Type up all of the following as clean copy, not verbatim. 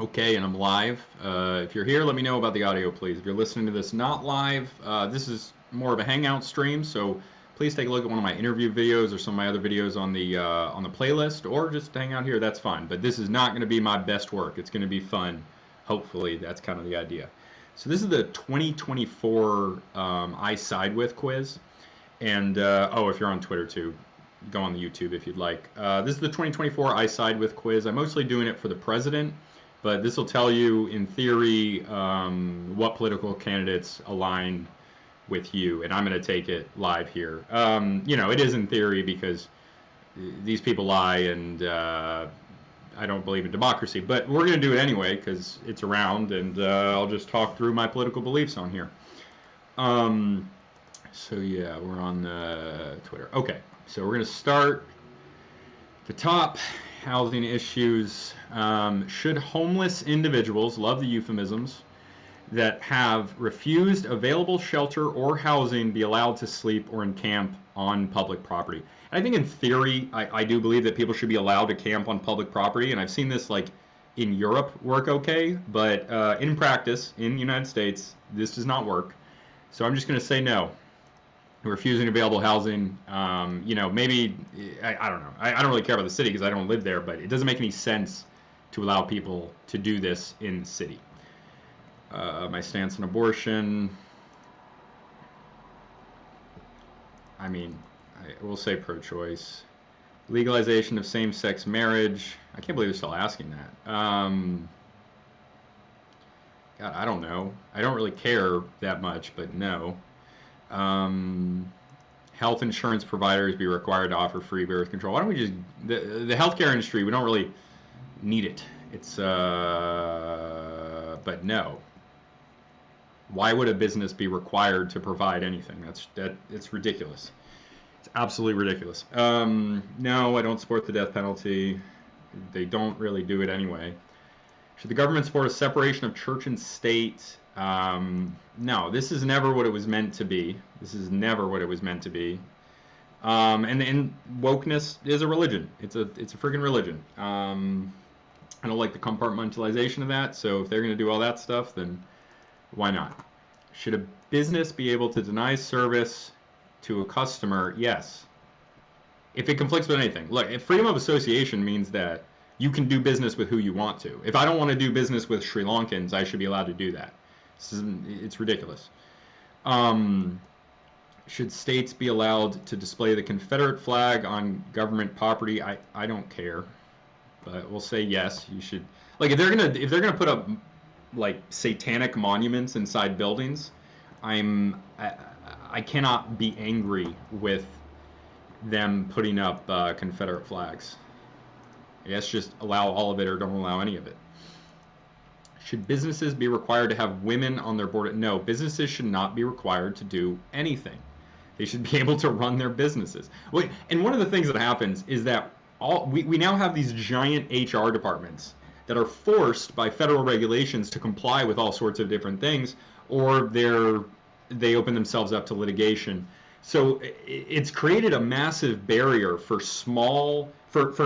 Okay, and I'm live. If you're here, let me know about the audio, please. If you're listening to this not live, this is more of a Hangout stream, so please take a look at one of my interview videos or some of my other videos on the playlist, or just hang out here. That's fine. But this is not going to be my best work. It's going to be fun. Hopefully, that's kind of the idea. So this is the 2024 I Side With quiz, and oh, if you're on Twitter too, go on the YouTube if you'd like. This is the 2024 I Side With quiz. I'm mostly doing it for the president. But this will tell you, in theory, what political candidates align with you, and I'm going to take it live here. It is in theory because these people lie, and I don't believe in democracy. But we're going to do it anyway because it's around, and I'll just talk through my political beliefs on here. So yeah, we're on Twitter. Okay, so we're going to start at the top. Housing issues. Should homeless individuals, love the euphemisms, that have refused available shelter or housing be allowed to sleep or encamp on public property? And I think in theory, I do believe that people should be allowed to camp on public property, and I've seen this like in Europe work okay, but in practice, in the United States, this does not work. So I'm just going to say no. Refusing available housing, maybe, I don't know. I don't really care about the city because I don't live there, but it doesn't make any sense to allow people to do this in the city. My stance on abortion, I mean, I will say pro-choice. Legalization of same-sex marriage, I can't believe they're still asking that. God, I don't know. I don't really care that much, but no. Health insurance providers be required to offer free birth control. Why don't we just the healthcare industry? We don't really need it. It's but no. Why would a business be required to provide anything? It's ridiculous. It's absolutely ridiculous. No, I don't support the death penalty. They don't really do it anyway. Should the government support a separation of church and state? No, this is never what it was meant to be. This is never what it was meant to be. And wokeness is a religion. It's a freaking religion. I don't like the compartmentalization of that. So if they're going to do all that stuff, then why not? Should a business be able to deny service to a customer? Yes. If it conflicts with anything. Look, if freedom of association means that you can do business with who you want to. If I don't want to do business with Sri Lankans, I should be allowed to do that. It's ridiculous. Should states be allowed to display the Confederate flag on government property? I don't care, but we'll say yes. You should. Like if they're gonna put up like satanic monuments inside buildings, I cannot be angry with them putting up Confederate flags. I guess just allow all of it or don't allow any of it. Should businesses be required to have women on their board? No, businesses should not be required to do anything. They should be able to run their businesses. And one of the things that happens is that we now have these giant HR departments that are forced by federal regulations to comply with all sorts of different things, or they open themselves up to litigation. So it's created a massive barrier for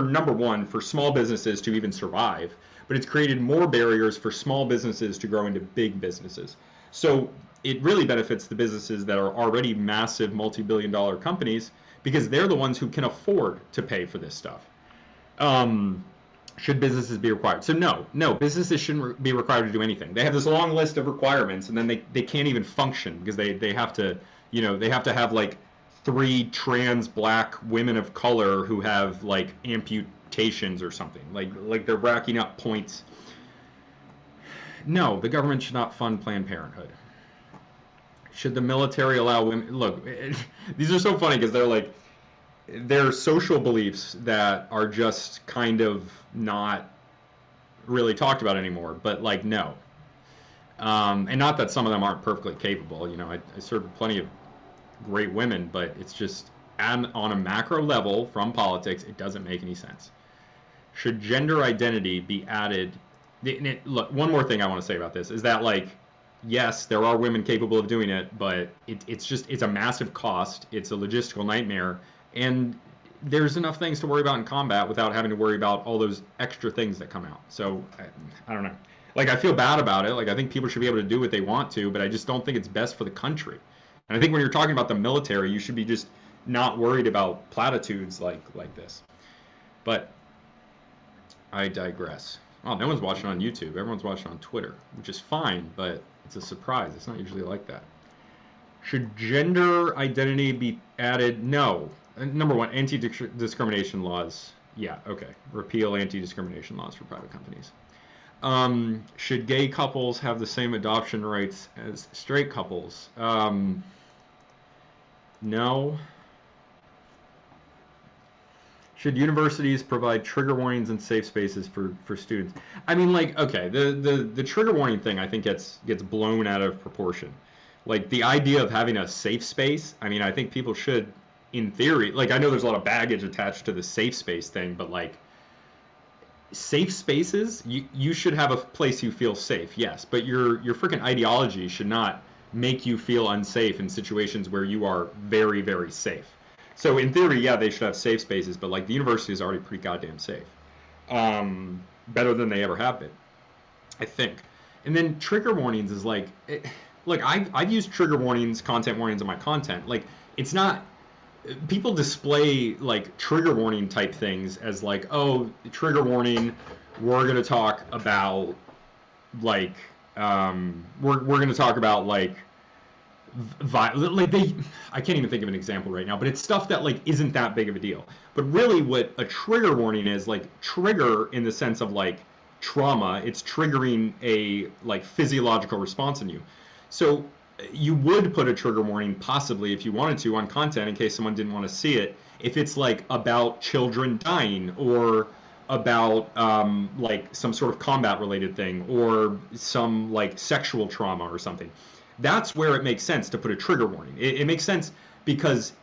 number one, for small businesses to even survive, but it's created more barriers for small businesses to grow into big businesses. So it really benefits the businesses that are already massive multi-billion-dollar companies because they're the ones who can afford to pay for this stuff. Should businesses be required? So no, businesses shouldn't be required to do anything. They have this long list of requirements, and then they can't even function because they have to, they have to have like 3 trans black women of color who have like amputations or something. Like they're racking up points. No, the government should not fund Planned Parenthood. Should the military allow women? Look, these are so funny because they're social beliefs that are just kind of not really talked about anymore. But like, no. And not that some of them aren't perfectly capable. I served plenty of great women, but it's just on a macro level from politics, it doesn't make any sense. Should gender identity be added? Look, one more thing I want to say about this is that like, yes, there are women capable of doing it, but it's a massive cost. It's a logistical nightmare, and there's enough things to worry about in combat without having to worry about all those extra things that come out. So I don't know. Like, I feel bad about it. Like, I think people should be able to do what they want to, but I just don't think it's best for the country. And I think when you're talking about the military, you should be just not worried about platitudes like this. But I digress. Oh, no one's watching on YouTube. Everyone's watching on Twitter, which is fine, but it's a surprise. It's not usually like that. Should gender identity be added? No. Number one, anti-discrimination laws. Yeah, okay. Repeal anti-discrimination laws for private companies. Should gay couples have the same adoption rights as straight couples? No. Should universities provide trigger warnings and safe spaces for students? I mean, like, okay, the trigger warning thing I think gets blown out of proportion. Like, the idea of having a safe space, I mean, I think people should, in theory, like, I know there's a lot of baggage attached to the safe space thing, but like, safe spaces, you should have a place you feel safe, yes, but your freaking ideology should not make you feel unsafe in situations where you are very, very safe. So in theory, yeah, they should have safe spaces, but like, the university is already pretty goddamn safe. Better than they ever have been, I think. And then trigger warnings is like, look, I've used trigger warnings, content warnings on my content. Like, it's not, people display like trigger warning type things as like, oh, trigger warning, we're going to talk about like, we're going to talk about like I can't even think of an example right now, but it's stuff that like isn't that big of a deal. But really what a trigger warning is, like, trigger in the sense of like trauma, it's triggering a like physiological response in you. So you would put a trigger warning possibly if you wanted to on content in case someone didn't want to see it, if it's like about children dying or about like some sort of combat related thing or some like sexual trauma or something. That's where it makes sense to put a trigger warning. It makes sense because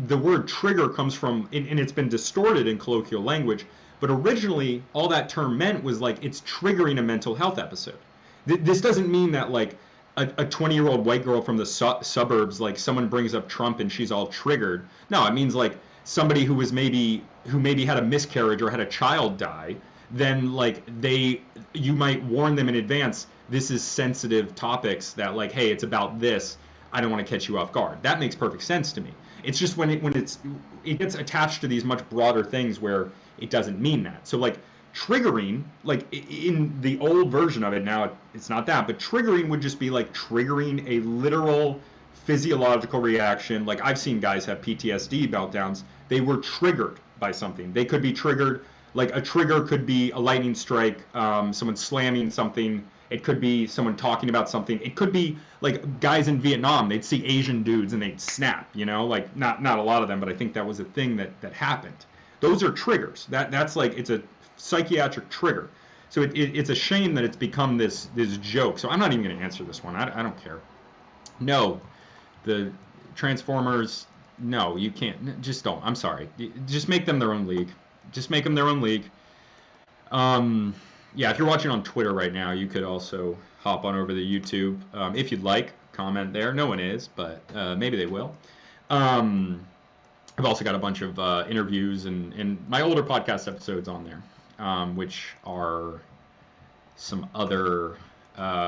the word trigger comes from, and it's been distorted in colloquial language, but originally all that term meant was like it's triggering a mental health episode. This doesn't mean that like a 20-year-old white girl from the suburbs, like someone brings up Trump and she's all triggered. No, it means like somebody who maybe had a miscarriage or had a child die, then like you might warn them in advance, this is sensitive topics that like, hey, it's about this, I don't want to catch you off guard. That makes perfect sense to me. It's just when it gets attached to these much broader things where it doesn't mean that. So like triggering, like in the old version of it, now it's not that, but triggering would just be like triggering a literal physiological reaction. Like, I've seen guys have PTSD meltdowns. They were triggered by something. They could be triggered, like a trigger could be a lightning strike, someone slamming something. It could be someone talking about something. It could be like guys in Vietnam, they'd see Asian dudes and they'd snap, you know, like not a lot of them, but I think that was a thing that happened. Those are triggers. That's like, it's a psychiatric trigger. So it's a shame that it's become this joke. So I'm not even going to answer this one. I don't care. No, the Transformers, no, you can't. Just don't. I'm sorry. Just make them their own league. Just make them their own league. Yeah, if you're watching on Twitter right now, you could also hop on over to YouTube if you'd like. Comment there. No one is, but maybe they will. I've also got a bunch of interviews and my older podcast episodes on there, which are some other,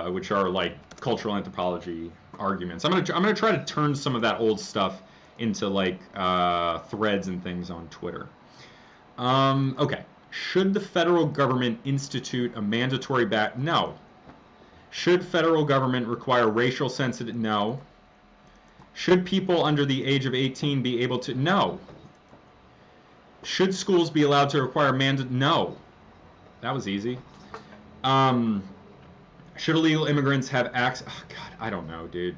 which are like cultural anthropology arguments. I'm gonna try to turn some of that old stuff into like threads and things on Twitter. Okay. Should the federal government institute a mandatory No. Should federal government require racial sensitive? No. Should people under the age of 18 be able to? No. Should schools be allowed to require No. That was easy. Should illegal immigrants have access? Oh, God, I don't know, dude.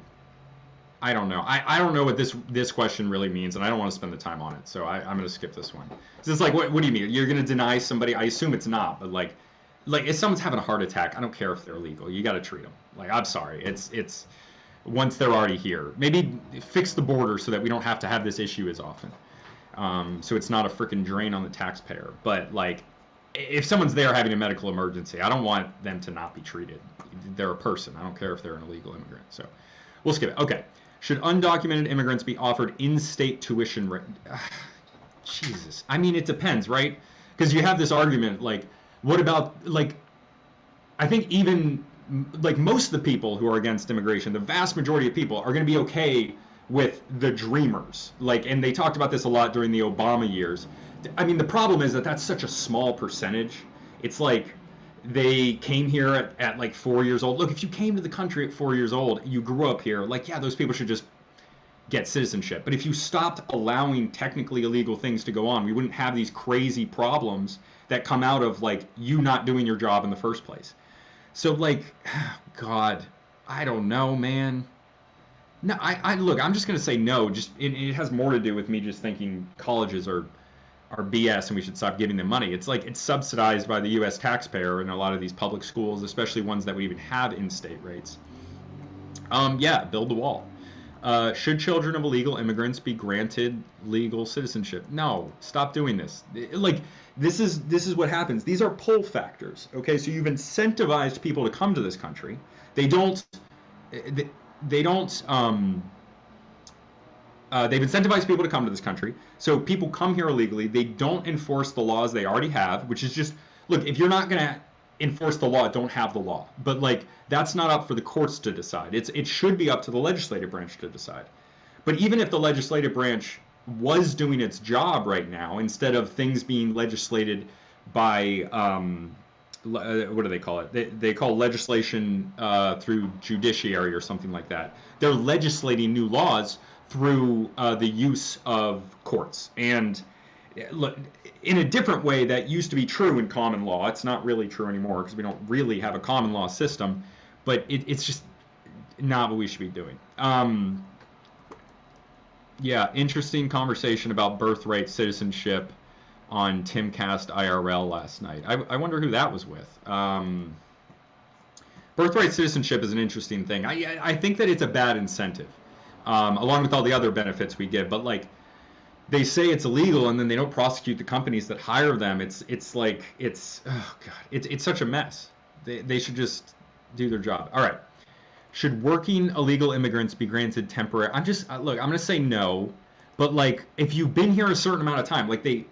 I don't know. I don't know what this question really means, and I don't want to spend the time on it, so I'm going to skip this one. So it's like, what do you mean? You're going to deny somebody? I assume it's not, but like if someone's having a heart attack, I don't care if they're illegal. You got to treat them. Like, I'm sorry. It's once they're already here. Maybe fix the border so that we don't have to have this issue as often. So it's not a freaking drain on the taxpayer. But like, if someone's there having a medical emergency, I don't want them to not be treated. They're a person. I don't care if they're an illegal immigrant. So we'll skip it. Okay. Should undocumented immigrants be offered in-state tuition? Jesus. I mean, it depends, right? Because you have this argument, like, what about, like, I think even, like, most of the people who are against immigration, the vast majority of people are going to be okay with the dreamers. Like, and they talked about this a lot during the Obama years. I mean, the problem is that that's such a small percentage. It's like they came here at like 4 years old. Look, if you came to the country at 4 years old, you grew up here, like, yeah, those people should just get citizenship. But if you stopped allowing technically illegal things to go on, we wouldn't have these crazy problems that come out of like you not doing your job in the first place. So like, God, I don't know, man. No, I look, I'm just gonna say no. Just it has more to do with me just thinking colleges are BS and we should stop giving them money. It's like it's subsidized by the U.S. taxpayer in a lot of these public schools, especially ones that we even have in-state rates. Yeah, build the wall. Should children of illegal immigrants be granted legal citizenship? No, stop doing this. Like this is what happens. These are pull factors. Okay, so you've incentivized people to come to this country. They don't. They don't. They've incentivized people to come to this country. So people come here illegally. They don't enforce the laws they already have, which is just look. If you're not gonna enforce the law, don't have the law. But like that's not up for the courts to decide. It should be up to the legislative branch to decide. But even if the legislative branch was doing its job right now, instead of things being legislated by what do they call it? They call legislation through judiciary or something like that. They're legislating new laws through the use of courts. And look, in a different way that used to be true in common law. It's not really true anymore because we don't really have a common law system, but it's just not what we should be doing. Yeah, interesting conversation about birthright citizenship on Timcast IRL last night. I wonder who that was with. Birthright citizenship is an interesting thing. I think that it's a bad incentive, along with all the other benefits we give, but like, they say it's illegal and then they don't prosecute the companies that hire them. It's oh God, it's such a mess. They should just do their job. All right. Should working illegal immigrants be granted temporary? Look, I'm going to say no, but like if you've been here a certain amount of time, like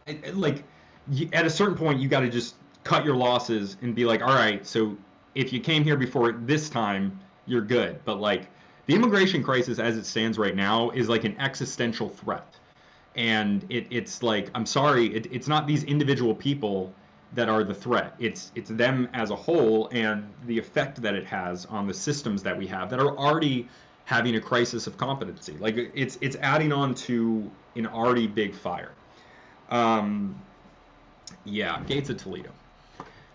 at a certain point you got to just cut your losses and be like, all right, so if you came here before this time, you're good. But like the immigration crisis as it stands right now is like an existential threat. And it's like, I'm sorry, it's not these individual people that are the threat. It's them as a whole and the effect that it has on the systems that we have that are already having a crisis of competency. Like it's adding on to an already big fire. Yeah, Gates of Toledo.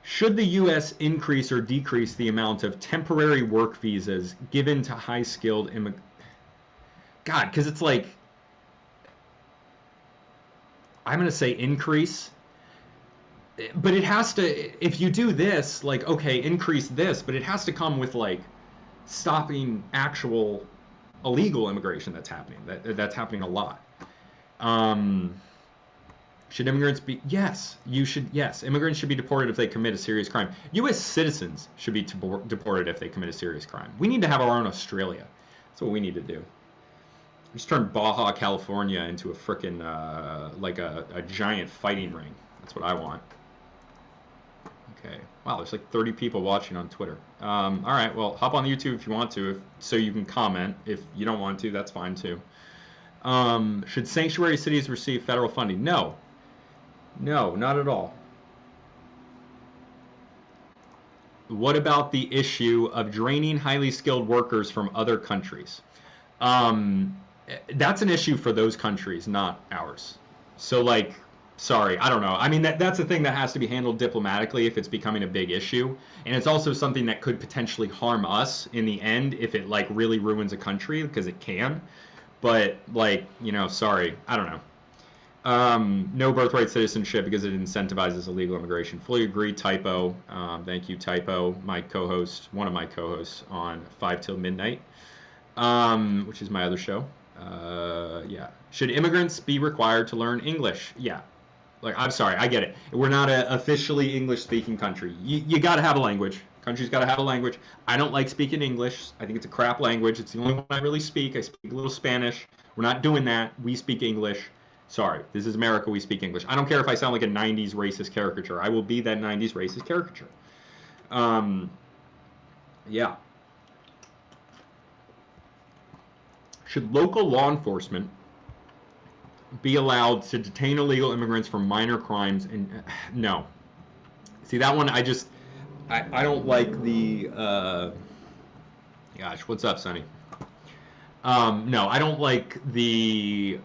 Should the U.S. increase or decrease the amount of temporary work visas given to high-skilled immigrants? God, because it's like, I'm going to say increase, but it has to, if you do this, like, okay, increase this, but it has to come with, like, stopping actual illegal immigration that's happening. That's happening a lot. Should immigrants be? Yes, you should. Yes, immigrants should be deported if they commit a serious crime. U.S. citizens should be deported if they commit a serious crime. We need to have our own Australia. That's what we need to do. Just turn Baja California into a frickin' like a giant fighting ring. That's what I want. Okay. Wow, there's like 30 people watching on Twitter. All right, well, hop on YouTube if you want to, so you can comment. If you don't want to, that's fine too. Should sanctuary cities receive federal funding? No. No, not at all. What about the issue of draining highly skilled workers from other countries? That's an issue for those countries, not ours. So, like, sorry, I don't know. I mean, that's a thing that has to be handled diplomatically if it's becoming a big issue. And it's also something that could potentially harm us in the end if it, like, really ruins a country, because it can. But, like, you know, sorry, I don't know. No birthright citizenship because it incentivizes illegal immigration. Fully agree, Typo. Thank you, Typo, my co-host, one of my co-hosts on 5 Till Midnight, which is my other show. Yeah. Should immigrants be required to learn English? Yeah. Like, I'm sorry, I get it. We're not an officially English-speaking country. You got to have a language. Country's got to have a language. I don't like speaking English. I think it's a crap language. It's the only one I really speak. I speak a little Spanish. We're not doing that. We speak English. Sorry, this is America. We speak English. I don't care if I sound like a 90s racist caricature. I will be that 90s racist caricature. Yeah. Should local law enforcement be allowed to detain illegal immigrants for minor crimes? And no. See, that one I don't like the gosh, what's up, Sonny? No, I don't like the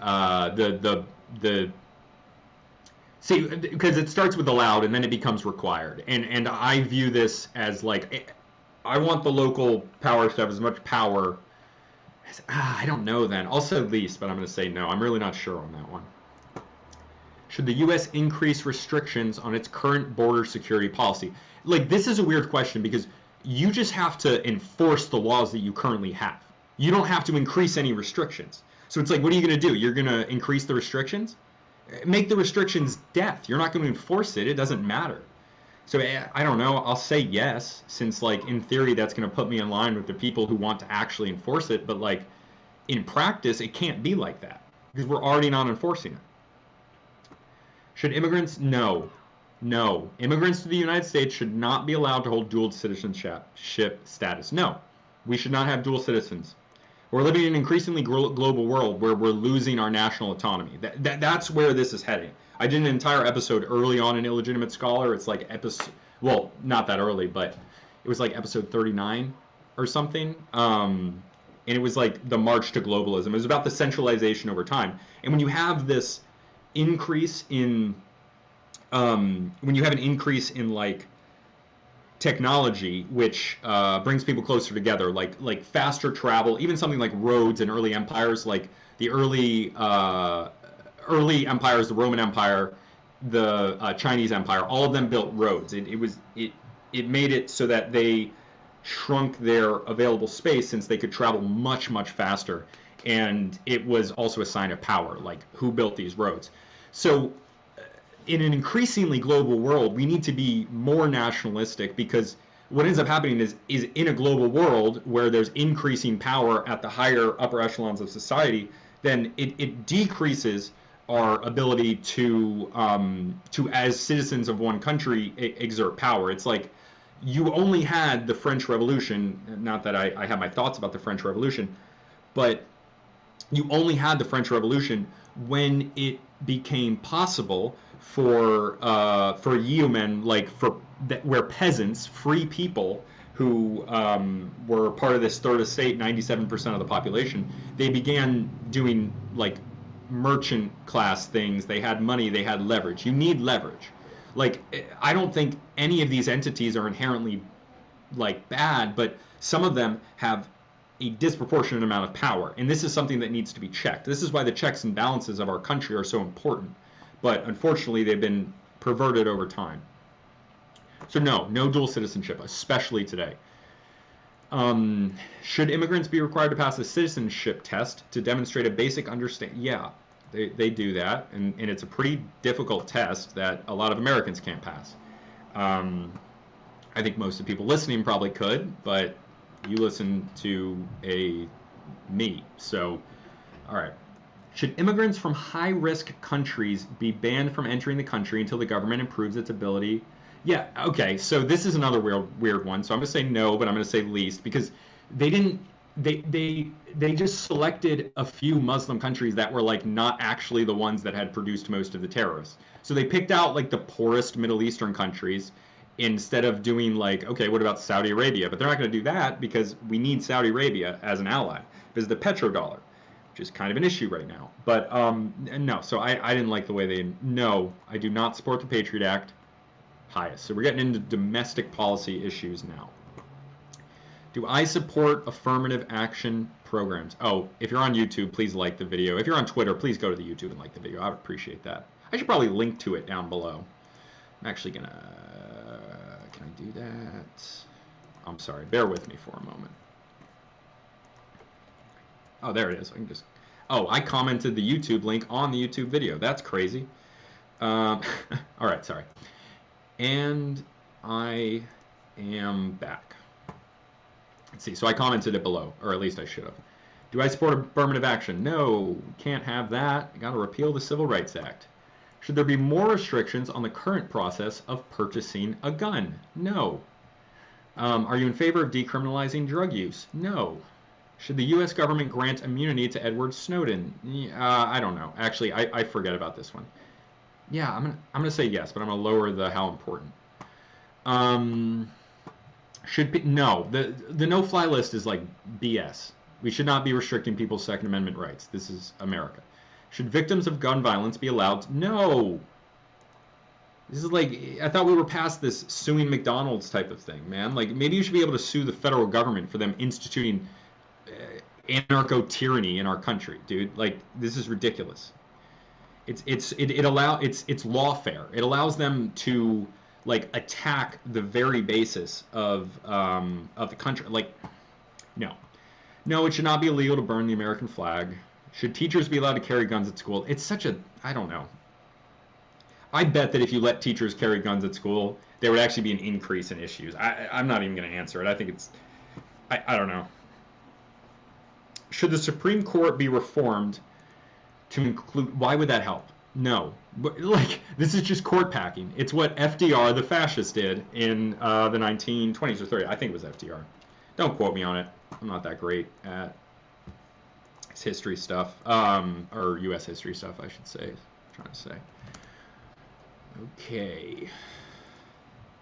see, because it starts with allowed and then it becomes required, and I view this as like, I want the local power to have as much power as, I don't know then. I'll say least, but I'm going to say no. I'm really not sure on that one. Should the U.S. increase restrictions on its current border security policy? Like, this is a weird question because you just have to enforce the laws that you currently have. You don't have to increase any restrictions. So it's like, what are you going to do? You're going to increase the restrictions? Make the restrictions death. You're not going to enforce it. It doesn't matter. So I don't know. I'll say yes, since like in theory that's going to put me in line with the people who want to actually enforce it. But like in practice, it can't be like that because we're already not enforcing it. Should immigrants? No. No. Immigrants to the United States should not be allowed to hold dual citizenship status. No. We should not have dual citizens. We're living in an increasingly global world where we're losing our national autonomy. That's where this is heading. I did an entire episode early on in Illegitimate Scholar. It's like well, not that early, but it was like episode 39 or something. And it was like the march to globalism. It was about the centralization over time. And when you have this increase in, when you have an increase in like technology, which brings people closer together, like faster travel, even something like roads in early empires, like the early empires, the Roman Empire, the Chinese Empire, all of them built roads. It made it so that they shrunk their available space since they could travel much, much faster. And it was also a sign of power, like who built these roads. So in an increasingly global world, we need to be more nationalistic, because what ends up happening is in a global world where there's increasing power at the higher upper echelons of society, then it decreases our ability to as citizens of one country exert power. It's like you only had the French Revolution, not that I have my thoughts about the French Revolution, but you only had the French Revolution when it became possible for yeomen, like where peasants, free people who were part of this third estate, 97% of the population, they began doing like merchant class things. They had money, they had leverage. You need leverage. Like, I don't think any of these entities are inherently like bad, but some of them have a disproportionate amount of power, and this is something that needs to be checked. This is why the checks and balances of our country are so important, but unfortunately they've been perverted over time. So no dual citizenship, especially today. Should immigrants be required to pass a citizenship test to demonstrate a basic understanding? Yeah, they do that, and it's a pretty difficult test that a lot of Americans can't pass. I think most of the people listening probably could, but you listen to me. So, all right. Should immigrants from high-risk countries be banned from entering the country until the government improves its ability? Yeah, okay. So this is another weird one. So I'm going to say no, but I'm going to say least, because they didn't. They just selected a few Muslim countries that were like not actually the ones that had produced most of the terrorists. So they picked out like the poorest Middle Eastern countries, instead of doing like, okay, what about Saudi Arabia? But they're not going to do that because we need Saudi Arabia as an ally. Because the petrodollar, which is kind of an issue right now. But no, so I didn't like the way no, I do not support the Patriot Act. Highest. So we're getting into domestic policy issues now. Do I support affirmative action programs? Oh, if you're on YouTube, please like the video. If you're on Twitter, please go to the YouTube and like the video. I would appreciate that. I should probably link to it down below. I'm actually going to... Can I do that? I'm sorry. Bear with me for a moment. Oh, there it is. I can just... Oh, I commented the YouTube link on the YouTube video. That's crazy. All right, sorry. And I am back. Let's see. So I commented it below, or at least I should have. Do I support affirmative action? No, can't have that. Got to repeal the Civil Rights Act. Should there be more restrictions on the current process of purchasing a gun? No. Are you in favor of decriminalizing drug use? No. Should the U.S. government grant immunity to Edward Snowden? I don't know. Actually, I forget about this one. Yeah, I'm gonna say yes, but I'm gonna lower the how important. No. The no-fly list is like BS. We should not be restricting people's Second Amendment rights. This is America. Should victims of gun violence be allowed? No. This is like, I thought we were past this suing McDonald's type of thing, man. Like, maybe you should be able to sue the federal government for them instituting anarcho-tyranny in our country, dude. Like, this is ridiculous. It's lawfare. It allows them to like attack the very basis of the country. Like, no, it should not be illegal to burn the American flag. Should teachers be allowed to carry guns at school? It's such a, I don't know. I bet that if you let teachers carry guns at school, there would actually be an increase in issues. I'm not even going to answer it. I think it's, I don't know. Should the Supreme Court be reformed to include, why would that help? No. But, like, this is just court packing. It's what FDR, the fascist, did in the 1920s or 30s. I think it was FDR. Don't quote me on it. I'm not that great at history stuff, or U.S. history stuff, I should say. I'm trying to say. Okay.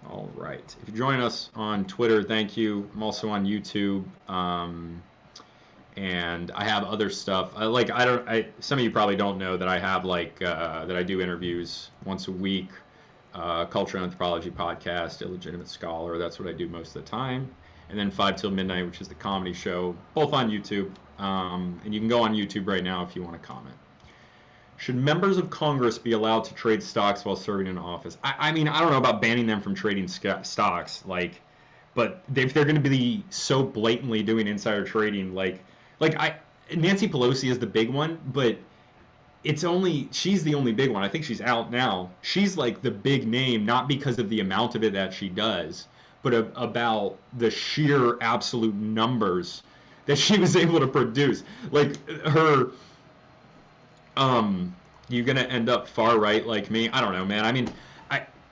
All right. If you join us on Twitter, thank you. I'm also on YouTube. And I have other stuff. Some of you probably don't know that I have that I do interviews once a week. Culture and Anthropology podcast, Illegitimate Scholar. That's what I do most of the time. And then 5 Till Midnight, which is the comedy show, both on YouTube. And you can go on YouTube right now if you want to comment. Should members of Congress be allowed to trade stocks while serving in office? I mean, I don't know about banning them from trading stocks, but if they're going to be so blatantly doing insider trading, Nancy Pelosi is the big one, but she's the only big one. I think she's out now. She's like the big name, not because of the amount of it that she does, but about the sheer absolute numbers that she was able to produce. Like her, you're gonna end up far right like me. I don't know, man. I mean,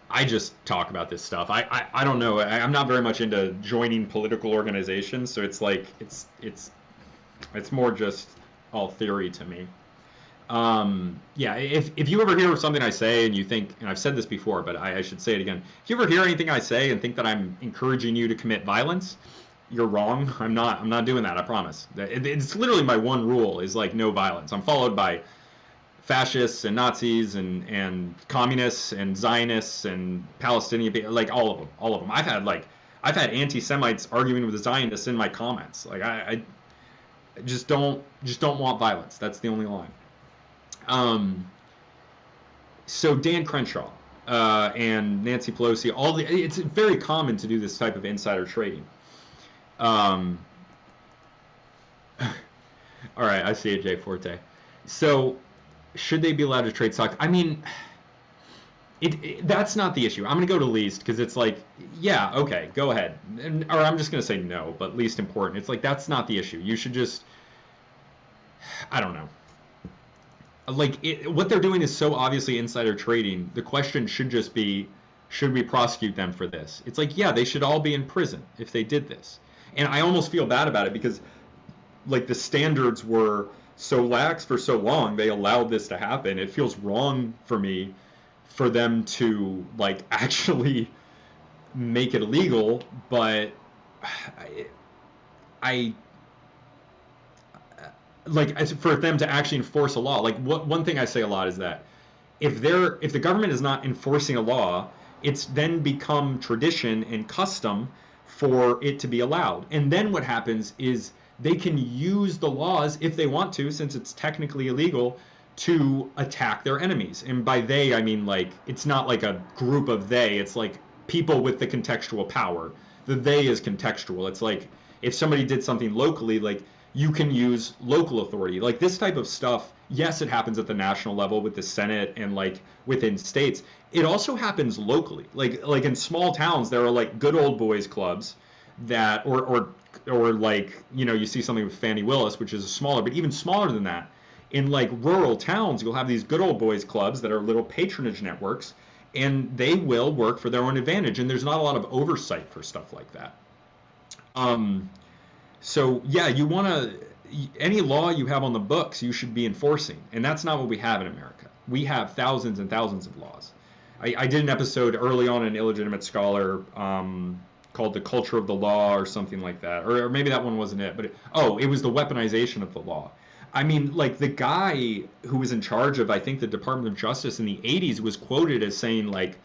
I just talk about this stuff. I don't know. I'm not very much into joining political organizations, so it's like it's more just all theory to me. Yeah, if you ever hear something I say and you think, and I've said this before, but I should say it again. If you ever hear anything I say and think that I'm encouraging you to commit violence, you're wrong. I'm not doing that. I promise. It's literally my one rule is like no violence. I'm followed by fascists and Nazis and communists and Zionists and Palestinian people, like all of them. I've had anti-Semites arguing with the Zionists in my comments. Like I just don't want violence. That's the only line. So Dan Crenshaw and Nancy Pelosi, it's very common to do this type of insider trading. All right, I see it, Jay Forte. So should they be allowed to trade stocks? I mean, that's not the issue. I'm going to go to least because it's like, yeah, okay, go ahead. Or I'm just going to say no, but least important. It's like, that's not the issue. You should just, I don't know. Like, what they're doing is so obviously insider trading. The question should just be, should we prosecute them for this? It's like, yeah, they should all be in prison if they did this. And I almost feel bad about it because, like, the standards were so lax for so long, they allowed this to happen. It feels wrong for me for them to, like, actually make it illegal, but for them to actually enforce a law. Like, one thing I say a lot is that if the government is not enforcing a law, it's then become tradition and custom for it to be allowed. And then what happens is they can use the laws if they want to, since it's technically illegal, to attack their enemies. And by they, I mean, like, it's not like a group of they, it's like people with the contextual power. The they is contextual. It's like if somebody did something locally, like, you can use local authority. Like, this type of stuff, yes, it happens at the national level with the Senate and, like, within states. It also happens locally. Like in small towns, there are, like, good old boys clubs that, or or like, you know, you see something with Fannie Willis, which is smaller, but even smaller than that. In like rural towns, you'll have these good old boys clubs that are little patronage networks, and they will work for their own advantage, and there's not a lot of oversight for stuff like that. So yeah, you want to, any law you have on the books, you should be enforcing, and that's not what we have in America. We have thousands and thousands of laws. I did an episode early on in Illegitimate Scholar called "The Culture of the Law" or something like that, or maybe that one wasn't it, but it was the weaponization of the law. I mean, like the guy who was in charge of, I think, the Department of Justice in the 80s was quoted as saying like,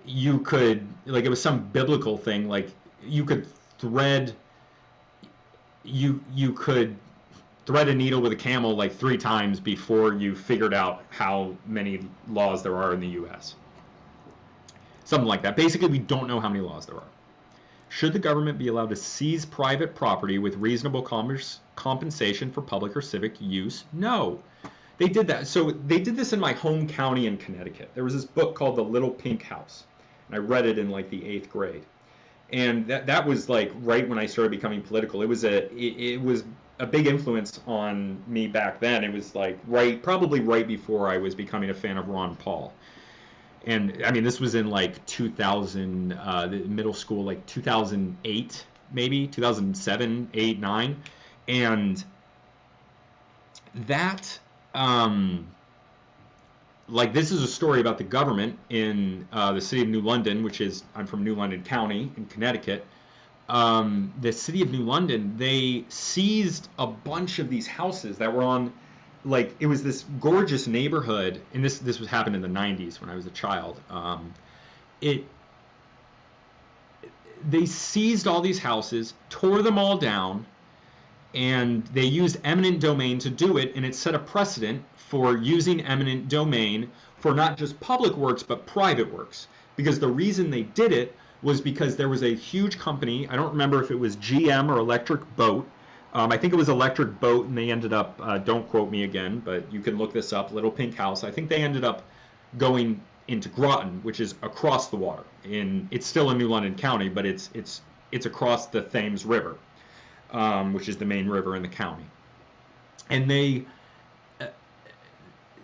you could, like it was some biblical thing, like you could thread you could thread a needle with a camel like 3 times before you figured out how many laws there are in the US. Something like that. Basically, we don't know how many laws there are. Should the government be allowed to seize private property with reasonable compensation for public or civic use? No. They did that. So they did this in my home county in Connecticut. There was this book called The Little Pink House, and I read it in like the 8th grade. And that was like right when I started becoming political. It was a big influence on me back then. It was like probably right before I was becoming a fan of Ron Paul. And I mean, this was in like 2000, middle school, like 2008, maybe 2007, 8, 9. And that, like this is a story about the government in the city of New London, which is, I'm from New London County in Connecticut. The city of New London, they seized a bunch of these houses that were on, like, it was this gorgeous neighborhood, and this was happened in the 90s when I was a child. They seized all these houses, tore them all down, and they used eminent domain to do it, and it set a precedent for using eminent domain for not just public works but private works. Because the reason they did it was because there was a huge company, I don't remember if it was GM or Electric Boat. I think it was Electric Boat, and they ended up, don't quote me again, but you can look this up, Little Pink House. I think they ended up going into Groton, which is across the water. It's still in New London County, but it's across the Thames River, which is the main river in the county. And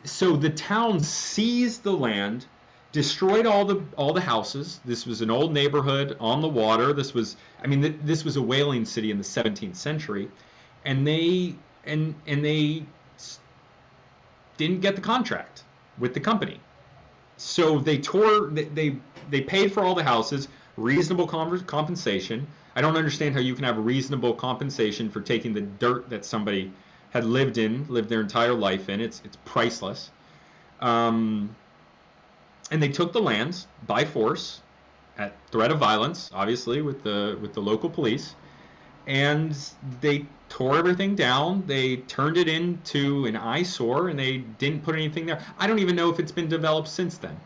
so the town seized the land, destroyed all the houses. This was an old neighborhood on the water. This was a whaling city in the 17th century, and they didn't get the contract with the company. So they paid for all the houses, reasonable compensation. I don't understand how you can have reasonable compensation for taking the dirt that somebody had lived their entire life in. It's priceless. And they took the lands by force, at threat of violence, obviously, with the local police, and they tore everything down. They turned it into an eyesore, and they didn't put anything there. I don't even know if it's been developed since then,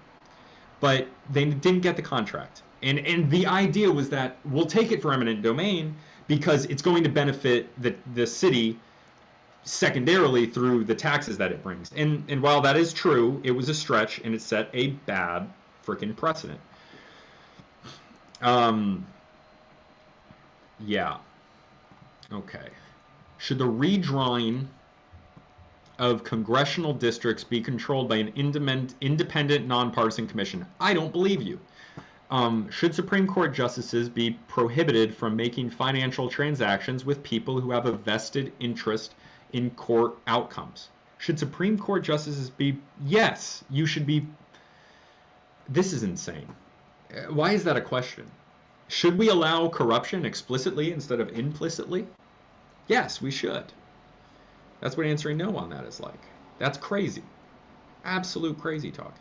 but they didn't get the contract. And the idea was that we'll take it for eminent domain because it's going to benefit the city secondarily through the taxes that it brings. And while that is true, it was a stretch, and it set a bad freaking precedent. Yeah. Okay. Should the redrawing of congressional districts be controlled by an independent, nonpartisan commission? I don't believe you. Should Supreme Court justices be prohibited from making financial transactions with people who have a vested interest in court outcomes? Should Supreme Court justices be? Yes, you should be. This is insane. Why is that a question? Should we allow corruption explicitly instead of implicitly? Yes, we should. That's what answering no on that is like. That's crazy. Absolute crazy talk.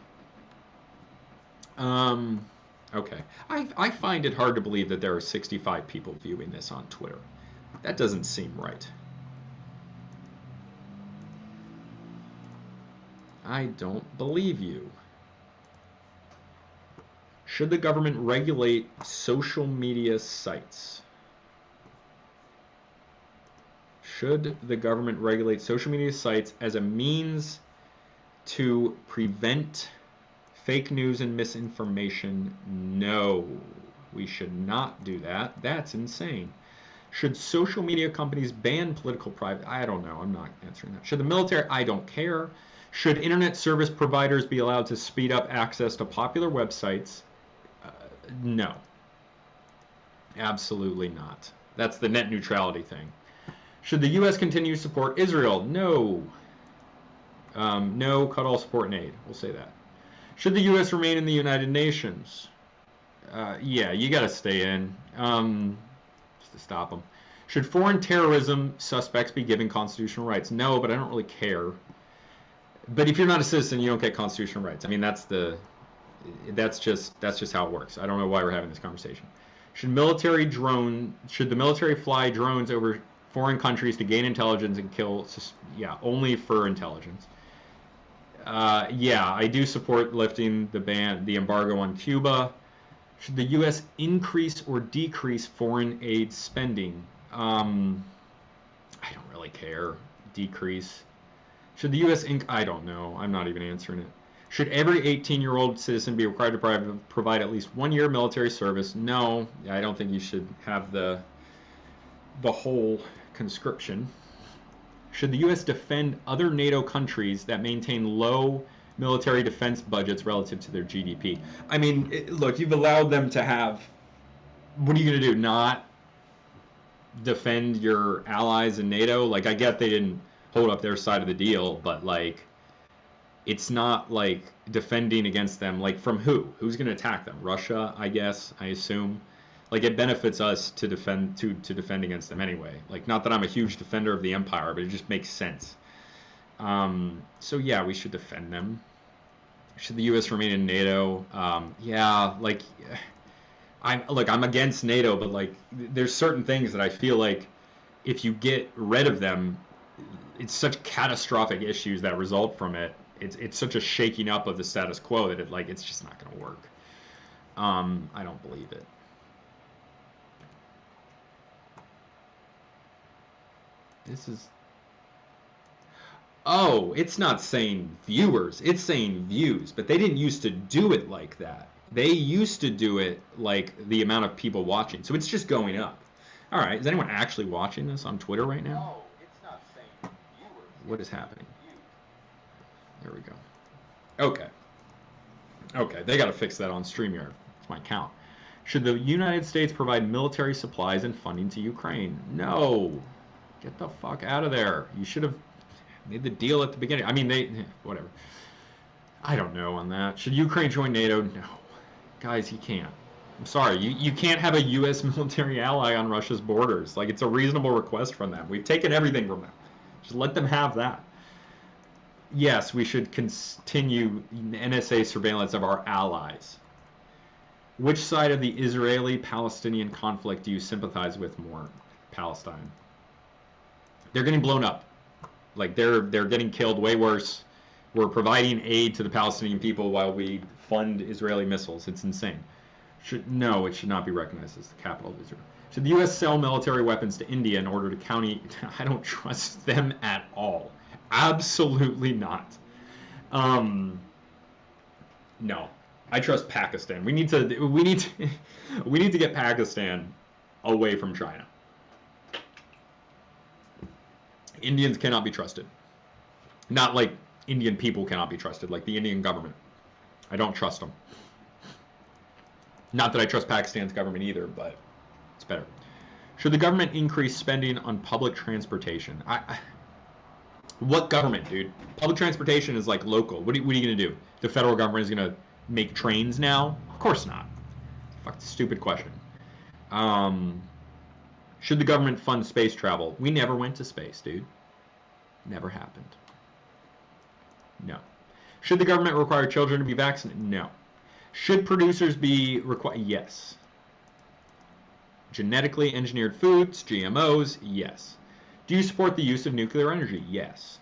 Okay. I find it hard to believe that there are 65 people viewing this on Twitter. That doesn't seem right. I don't believe you. Should the government regulate social media sites? Should the government regulate social media sites as a means to prevent fake news and misinformation? No, we should not do that. That's insane. Should social media companies ban political private? I don't know. I'm not answering that. Should the military? I don't care. Should internet service providers be allowed to speed up access to popular websites? No. Absolutely not. That's the net neutrality thing. Should the U.S. continue to support Israel? No. No, cut all support and aid. We'll say that. Should the U.S. remain in the United Nations? Yeah, you got to stay in. Just to stop them. Should foreign terrorism suspects be given constitutional rights? No, but I don't really care. But if you're not a citizen, you don't get constitutional rights. I mean, that's just how it works. I don't know why we're having this conversation. Should the military fly drones over foreign countries to gain intelligence and kill? Yeah, only for intelligence. Yeah, I do support lifting the embargo on Cuba. Should the U.S. increase or decrease foreign aid spending? I don't really care. Decrease. Should the U.S. I don't know. I'm not even answering it. Should every 18-year-old citizen be required to provide at least 1 year military service? No, I don't think you should have the whole conscription. Should the U.S. defend other NATO countries that maintain low military defense budgets relative to their GDP? I mean, look, you've allowed them to have. What are you going to do? Not defend your allies in NATO? Like, I get they didn't hold up their side of the deal, but like, it's not like defending against them. Like, from who? Who's going to attack them? Russia, I guess. I assume. Like, it benefits us to defend against them anyway. Like, not that I'm a huge defender of the empire, but it just makes sense. So yeah, we should defend them. Should the U.S. remain in NATO? Yeah, like, I'm against NATO, but like, there's certain things that I feel like if you get rid of them, it's such catastrophic issues that result from it. It's such a shaking up of the status quo that it's just not going to work. I don't believe it. This is. Oh, it's not saying viewers, it's saying views, but they didn't used to do it like that. They used to do it like the amount of people watching. So it's just going up. All right, is anyone actually watching this on Twitter right now? No, it's not saying viewers. What is happening? There we go. Okay. Okay, they got to fix that on StreamYard. It's my count. Should the United States provide military supplies and funding to Ukraine? No. Get the fuck out of there. You should have made the deal at the beginning. I mean, whatever. I don't know on that. Should Ukraine join NATO? No. Guys, you can't. I'm sorry. You can't have a U.S. military ally on Russia's borders. Like, it's a reasonable request from them. We've taken everything from them. Just let them have that. Yes, we should continue NSA surveillance of our allies. Which side of the Israeli-Palestinian conflict do you sympathize with more? Palestine. They're getting blown up. Like, they're getting killed way worse. We're providing aid to the Palestinian people while we fund Israeli missiles. It's insane. No, it should not be recognized as the capital of Israel. Should the U.S. sell military weapons to India in order to counter? I don't trust them at all. Absolutely not. No. I trust Pakistan. We need to get Pakistan away from China. Indians cannot be trusted. Not like Indian people cannot be trusted, like the Indian government. I don't trust them. Not that I trust Pakistan's government either, but it's better. Should the government increase spending on public transportation? What government, dude? Public transportation is like local. What are you going to do? The federal government is going to make trains now? Of course not. Fuck, stupid question. Should the government fund space travel? We never went to space, dude. Never happened. No. Should the government require children to be vaccinated? No. Should producers be required? Yes. Genetically engineered foods, GMOs? Yes. Do you support the use of nuclear energy? Yes.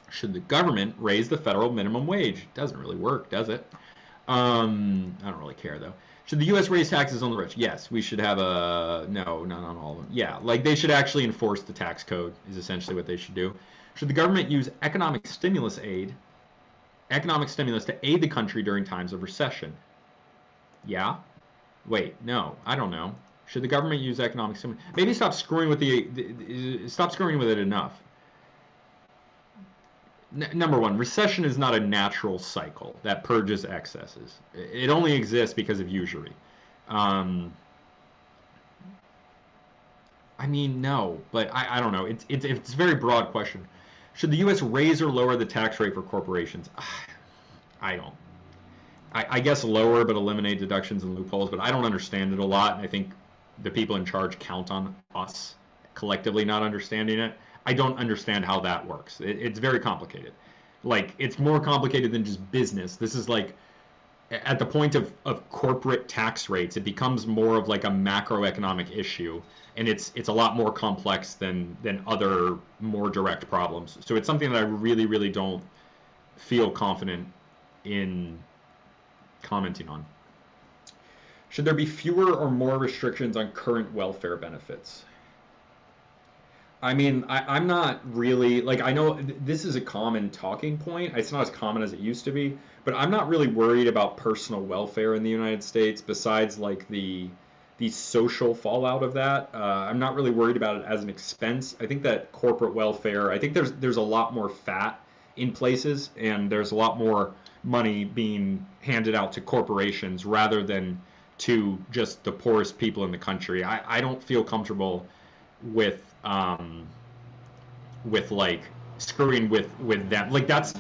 Should the government raise the federal minimum wage? Doesn't really work, does it? I don't really care, though. Should the U.S. raise taxes on the rich? Yes. We should have no, not on all of them. Yeah, like they should actually enforce the tax code is essentially what they should do. Should the government use economic stimulus to aid the country during times of recession? Yeah. Wait, no, I don't know. Should the government use economic stimulus? Maybe stop screwing with stop screwing with it enough. Number one, recession is not a natural cycle that purges excesses. It only exists because of usury. Um, I mean, no, but I don't know. It's a very broad question. Should the U.S. raise or lower the tax rate for corporations? I don't. I guess lower, but eliminate deductions and loopholes. But I don't understand it a lot, and I think the people in charge count on us collectively not understanding it. I don't understand how that works. It's very complicated. Like, it's more complicated than just business. This is like, at the point of corporate tax rates, it becomes more of like a macroeconomic issue, and it's a lot more complex than other more direct problems. So it's something that I really, really don't feel confident in commenting on. Should there be fewer or more restrictions on current welfare benefits? I mean, I'm not really, like, I know this is a common talking point. It's not as common as it used to be, but I'm not really worried about personal welfare in the United States besides, like, the social fallout of that. I'm not really worried about it as an expense. I think that corporate welfare, I think there's a lot more fat in places, and there's a lot more money being handed out to corporations rather than to just the poorest people in the country. I don't feel comfortable with like screwing with them. Like, that's,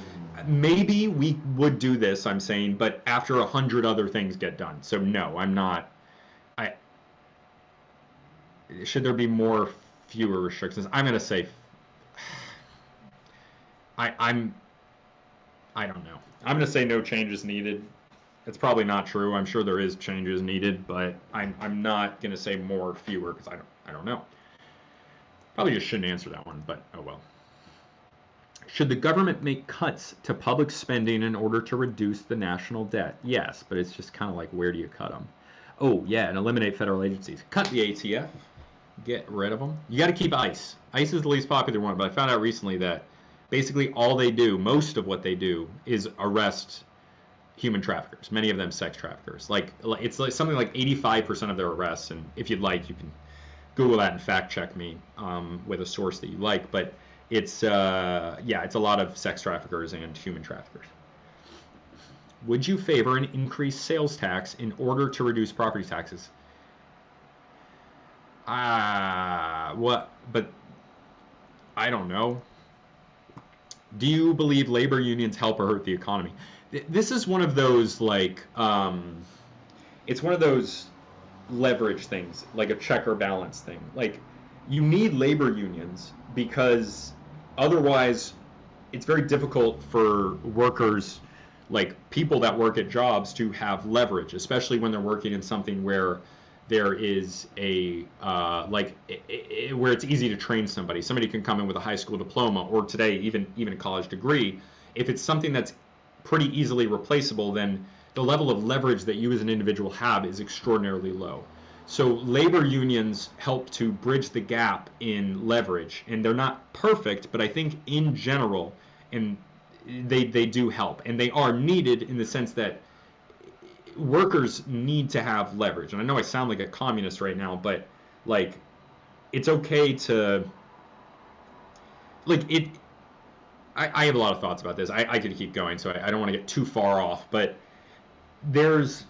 maybe we would do this, I'm saying, but after 100 other things get done. So no, I'm not. Should there be fewer restrictions? I'm gonna say I'm I don't know. I'm gonna say no changes needed. It's probably not true. I'm sure there is changes needed, but I'm not gonna say fewer, because I don't know. Probably just shouldn't answer that one, but oh well. Should the government make cuts to public spending in order to reduce the national debt? Yes, but it's just kind of like, where do you cut them? Oh yeah, and eliminate federal agencies. Cut the ATF. Get rid of them. You got to keep ICE. ICE is the least popular one, but I found out recently that basically all they do, most of what they do, is arrest human traffickers. Many of them sex traffickers. Like, it's like something like 85% of their arrests. And if you'd like, you can Google that and fact check me with a source that you like. But it's yeah, it's a lot of sex traffickers and human traffickers. Would you favor an increased sales tax in order to reduce property taxes? What? But I don't know. Do you believe labor unions help or hurt the economy? This is one of those, like, it's one of those leverage things, like a check or balance thing. Like, you need labor unions because otherwise it's very difficult for workers, like people that work at jobs, to have leverage, especially when they're working in something where there is a where it's easy to train somebody. Somebody can come in with a high school diploma, or today even a college degree. If it's something that's pretty easily replaceable, then the level of leverage that you as an individual have is extraordinarily low. So labor unions help to bridge the gap in leverage, and they're not perfect, but I think in general, and they do help, and they are needed in the sense that workers need to have leverage. And I know I sound like a communist right now, but like, it's okay to, like, it. I have a lot of thoughts about this. I could keep going, so I don't want to get too far off, but there's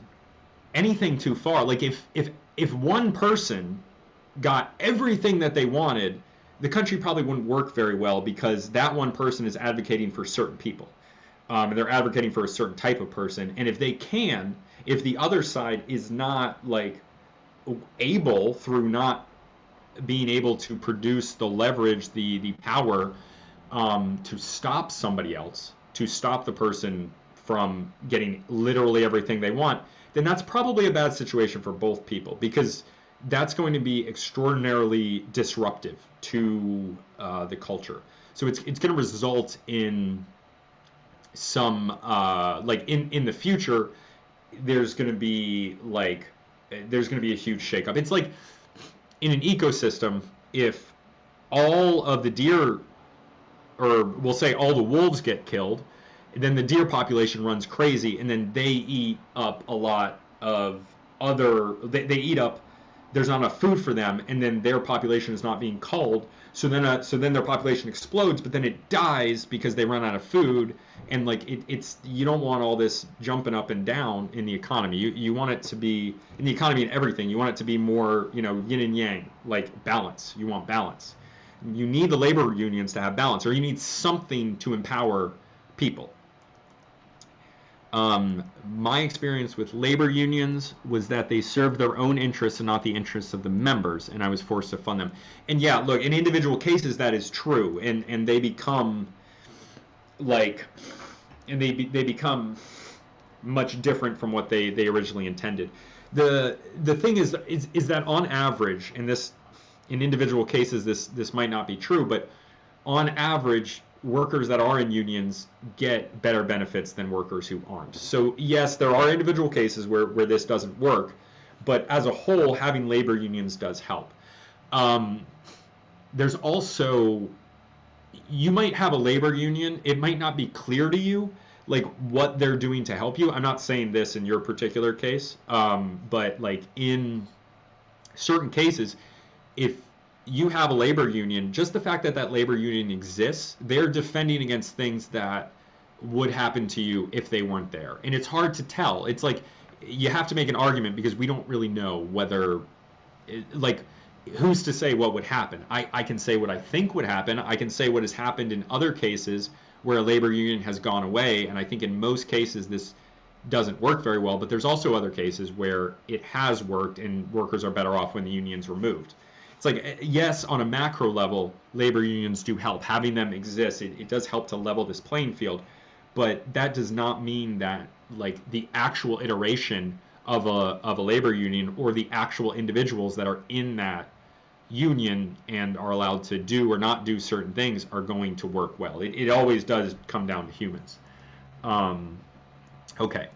anything too far. Like, if one person got everything that they wanted, the country probably wouldn't work very well, because that one person is advocating for certain people. And they're advocating for a certain type of person. And if the other side is not, like, able, through not being able to produce the leverage, the power, to stop somebody else, to stop the person from getting literally everything they want, then that's probably a bad situation for both people, because that's going to be extraordinarily disruptive to the culture. So it's going to result in some like, in the future, there's going to be a huge shakeup. It's like in an ecosystem, if all of the deer, or we'll say all the wolves, get killed, then the deer population runs crazy, and then they eat up a lot of they eat up there's not enough food for them, and then their population is not being culled. So then their population explodes, but then it dies because they run out of food. And like it's you don't want all this jumping up and down in the economy. You want it to be in the economy and everything. You want it to be more, yin and yang, like balance. You want balance. You need the labor unions to have balance, or you need something to empower people. My experience with labor unions was that they served their own interests and not the interests of the members, and I was forced to fund them. And yeah, look, in individual cases that is true, and they become they become much different from what they originally intended. The thing is that on average, in individual cases this might not be true, but on average, workers that are in unions get better benefits than workers who aren't. So yes, there are individual cases where this doesn't work, but as a whole, having labor unions does help. There's also, you might have a labor union, it might not be clear to you like what they're doing to help you. I'm not saying this in your particular case, but like in certain cases, if you have a labor union, just the fact that that labor union exists, they're defending against things that would happen to you if they weren't there. And it's hard to tell. It's like you have to make an argument because we don't really know whether, like, who's to say what would happen? I can say what I think would happen. I can say what has happened in other cases where a labor union has gone away, and I think in most cases this doesn't work very well, but there's also other cases where it has worked and workers are better off when the union's removed. It's like, yes, on a macro level, labor unions do help. Having them exist, it does help to level this playing field, but that does not mean that like the actual iteration of a labor union or the actual individuals that are in that union and are allowed to do or not do certain things are going to work well. It always does come down to humans. Okay.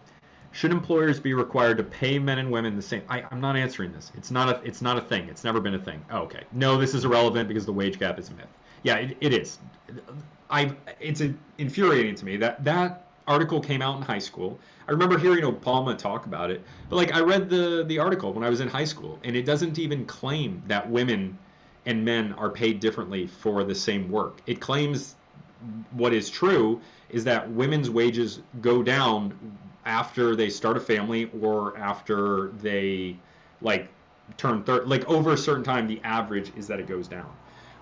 Should employers be required to pay men and women the same? I'm not answering this. It's not a thing. It's never been a thing. Oh, okay. No, this is irrelevant because the wage gap is a myth. Yeah, it is. It's infuriating to me that article came out in high school. I remember hearing Obama talk about it, but like I read the article when I was in high school, and it doesn't even claim that women and men are paid differently for the same work. It claims what is true is that women's wages go down after they start a family or after they like turn 30, like over a certain time, the average is that it goes down,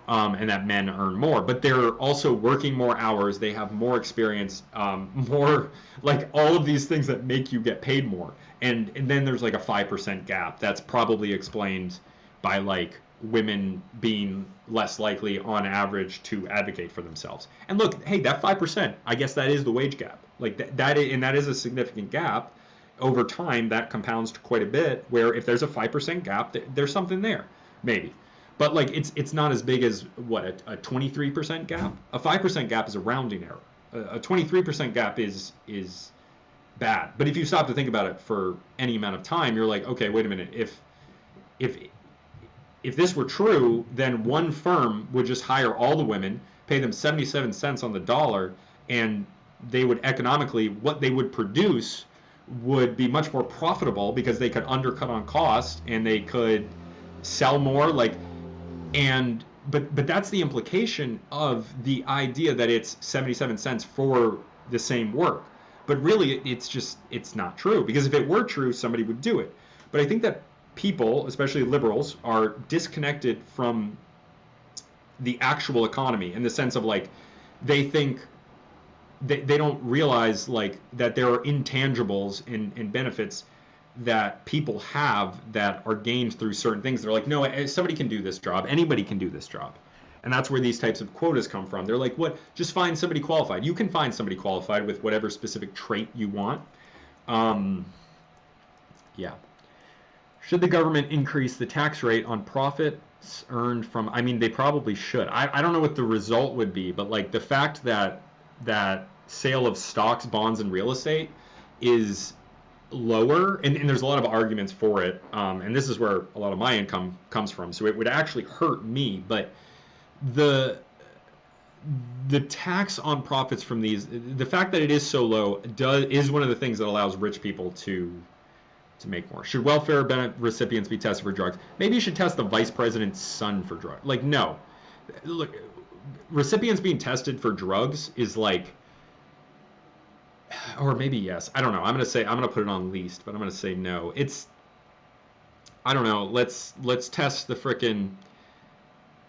and that men earn more, but they're also working more hours, they have more experience, more like all of these things that make you get paid more, and then there's like a 5% gap that's probably explained by like women being less likely on average to advocate for themselves. And look, hey, that 5%, I guess that is the wage gap. Like that is a significant gap. Over time, that compounds to quite a bit, where if there's a 5% gap, there's something there, maybe. But like it's not as big as what, a 23% gap? A 5% gap is a rounding error. A 23% gap is bad. But if you stop to think about it for any amount of time, you're like, okay, wait a minute. If this were true, then one firm would just hire all the women, pay them 77 cents on the dollar, and they would economically, what they would produce would be much more profitable because they could undercut on cost and they could sell more. But that's the implication of the idea that it's 77 cents for the same work. But really, it's not true, because if it were true, somebody would do it. But I think that people, especially liberals, are disconnected from the actual economy in the sense of like they think they don't realize like that there are intangibles and benefits that people have that are gained through certain things. They're like, no, somebody can do this job, anybody can do this job. And that's where these types of quotas come from. They're like, what, just find somebody qualified. You can find somebody qualified with whatever specific trait you want. Yeah. Should the government increase the tax rate on profits earned from, I mean, they probably should. I don't know what the result would be, but like the fact that sale of stocks, bonds, and real estate is lower, and there's a lot of arguments for it, and this is where a lot of my income comes from, so it would actually hurt me, but the tax on profits from these, the fact that it is so low is one of the things that allows rich people to to make more. Should welfare benefit recipients be tested for drugs? Maybe you should test the vice president's son for drugs. Like, no. Look, recipients being tested for drugs is like, or maybe yes. I don't know. I'm gonna put it on least, but I'm gonna say no. It's, I don't know. Let's test the frickin'.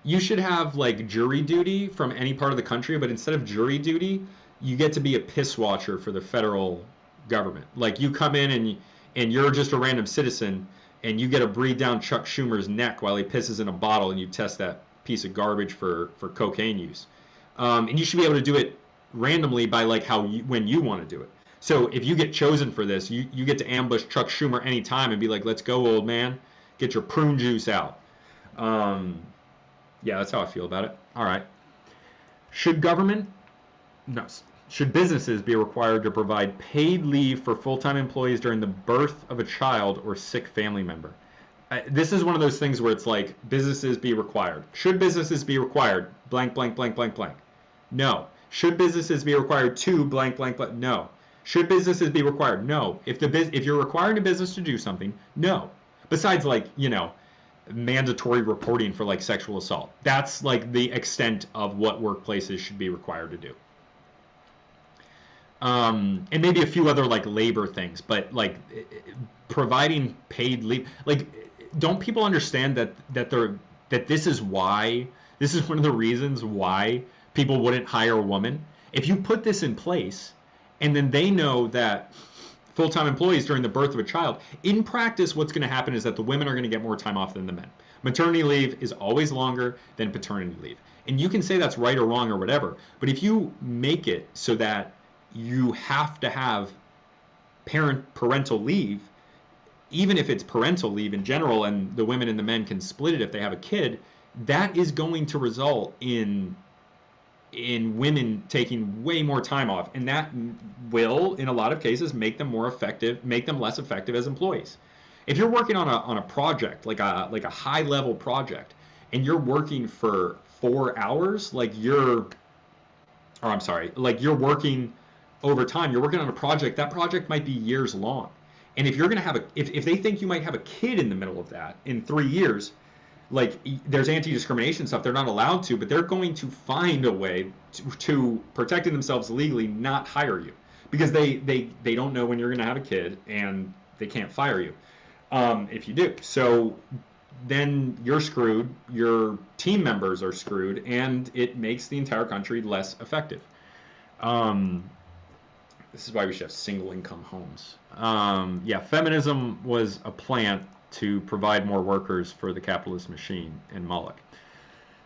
You should have like jury duty from any part of the country, but instead of jury duty, you get to be a piss watcher for the federal government. Like you come in and you're just a random citizen and you get to breathe down Chuck Schumer's neck while he pisses in a bottle and you test that piece of garbage for cocaine use. And you should be able to do it randomly by like when you want to do it. So if you get chosen for this, you get to ambush Chuck Schumer anytime and be like, let's go, old man, get your prune juice out. Yeah, that's how I feel about it. All right. Should businesses be required to provide paid leave for full-time employees during the birth of a child or sick family member? This is one of those things where it's like, businesses be required. Should businesses be required? Blank, blank, blank, blank, blank. No. Should businesses be required to blank, blank, blank? No. Should businesses be required? No. If you're requiring a business to do something, no. Besides, like, mandatory reporting for like sexual assault. That's like the extent of what workplaces should be required to do. And maybe a few other like labor things, but like providing paid leave, like, don't people understand that this is one of the reasons why people wouldn't hire a woman? If you put this in place and then they know that full-time employees during the birth of a child, in practice what's going to happen is that the women are going to get more time off than the men. Maternity leave is always longer than paternity leave. And you can say that's right or wrong or whatever, but if you make it so that you have to have parental leave, even if it's parental leave in general and the women and the men can split it if they have a kid, that is going to result in women taking way more time off, and that will, in a lot of cases, make them less effective as employees. If you're working on a project, like a high level project, and you're working for 4 hours, like you're working overtime, you're working on a project, that project might be years long. And if you're going to have if they think you might have a kid in the middle of that in 3 years, like there's anti-discrimination stuff, they're not allowed to, but they're going to find a way to protecting themselves legally not hire you because they don't know when you're going to have a kid and they can't fire you if you do. So then you're screwed, your team members are screwed, and it makes the entire country less effective. This is why we should have single income homes. Feminism was a plant to provide more workers for the capitalist machine in Moloch.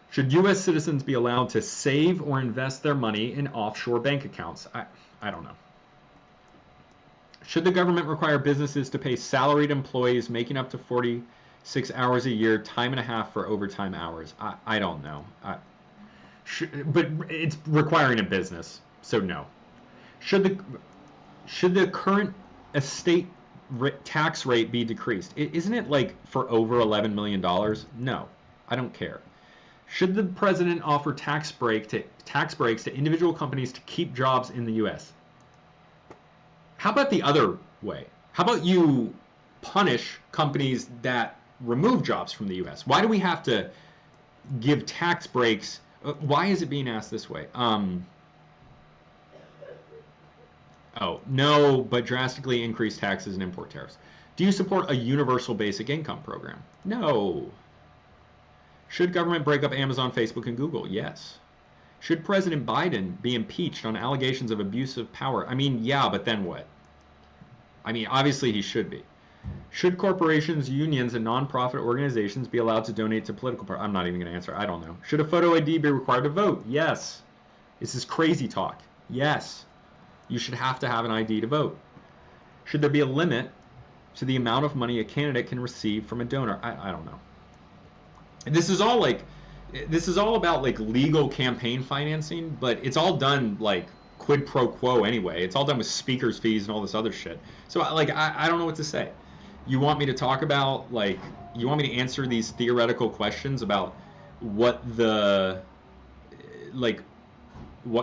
Should U.S. citizens be allowed to save or invest their money in offshore bank accounts? I don't know. Should the government require businesses to pay salaried employees making up to 46 hours a year, time and a half for overtime hours? I don't know. But it's requiring a business, so no. Should the current estate tax rate be decreased? Isn't it like for over $11 million? No, I don't care. Should the president offer tax breaks to individual companies to keep jobs in the U.S.? How about the other way? How about you punish companies that remove jobs from the U.S.? Why do we have to give tax breaks? Why is it being asked this way? Oh, no, but drastically increase taxes and import tariffs. Do you support a universal basic income program? No. Should government break up Amazon, Facebook, and Google? Yes. Should President Biden be impeached on allegations of abuse of power? I mean, yeah, but then what? I mean, obviously he should be. Should corporations, unions, and nonprofit organizations be allowed to donate to political parties? I'm not even going to answer. I don't know. Should a photo ID be required to vote? Yes. This is crazy talk. Yes. You should have to have an ID to vote. Should there be a limit to the amount of money a candidate can receive from a donor? I don't know. And this is all about like legal campaign financing, but it's all done like quid pro quo anyway. It's all done with speakers fees and all this other shit. So like I don't know what to say. You want me to talk about you want me to answer these theoretical questions about what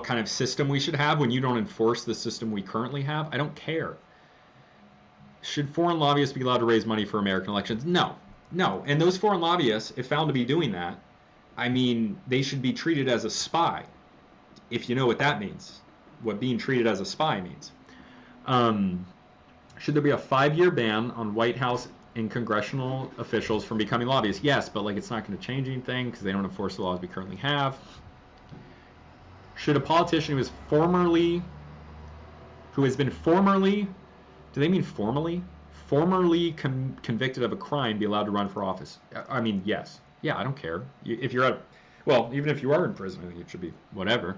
kind of system we should have when you don't enforce the system we currently have? I don't care. Should foreign lobbyists be allowed to raise money for American elections? No. No. And those foreign lobbyists, if found to be doing that, I mean, they should be treated as a spy, if you know what that means, what being treated as a spy means. Should there be a 5-year ban on White House and congressional officials from becoming lobbyists? Yes, but like it's not going to change anything because they don't enforce the laws we currently have. Should a politician who has been formerly, do they mean formally? Formerly convicted of a crime be allowed to run for office? I mean, yes. Yeah, I don't care. If you're even if you are in prison, I think it should be whatever.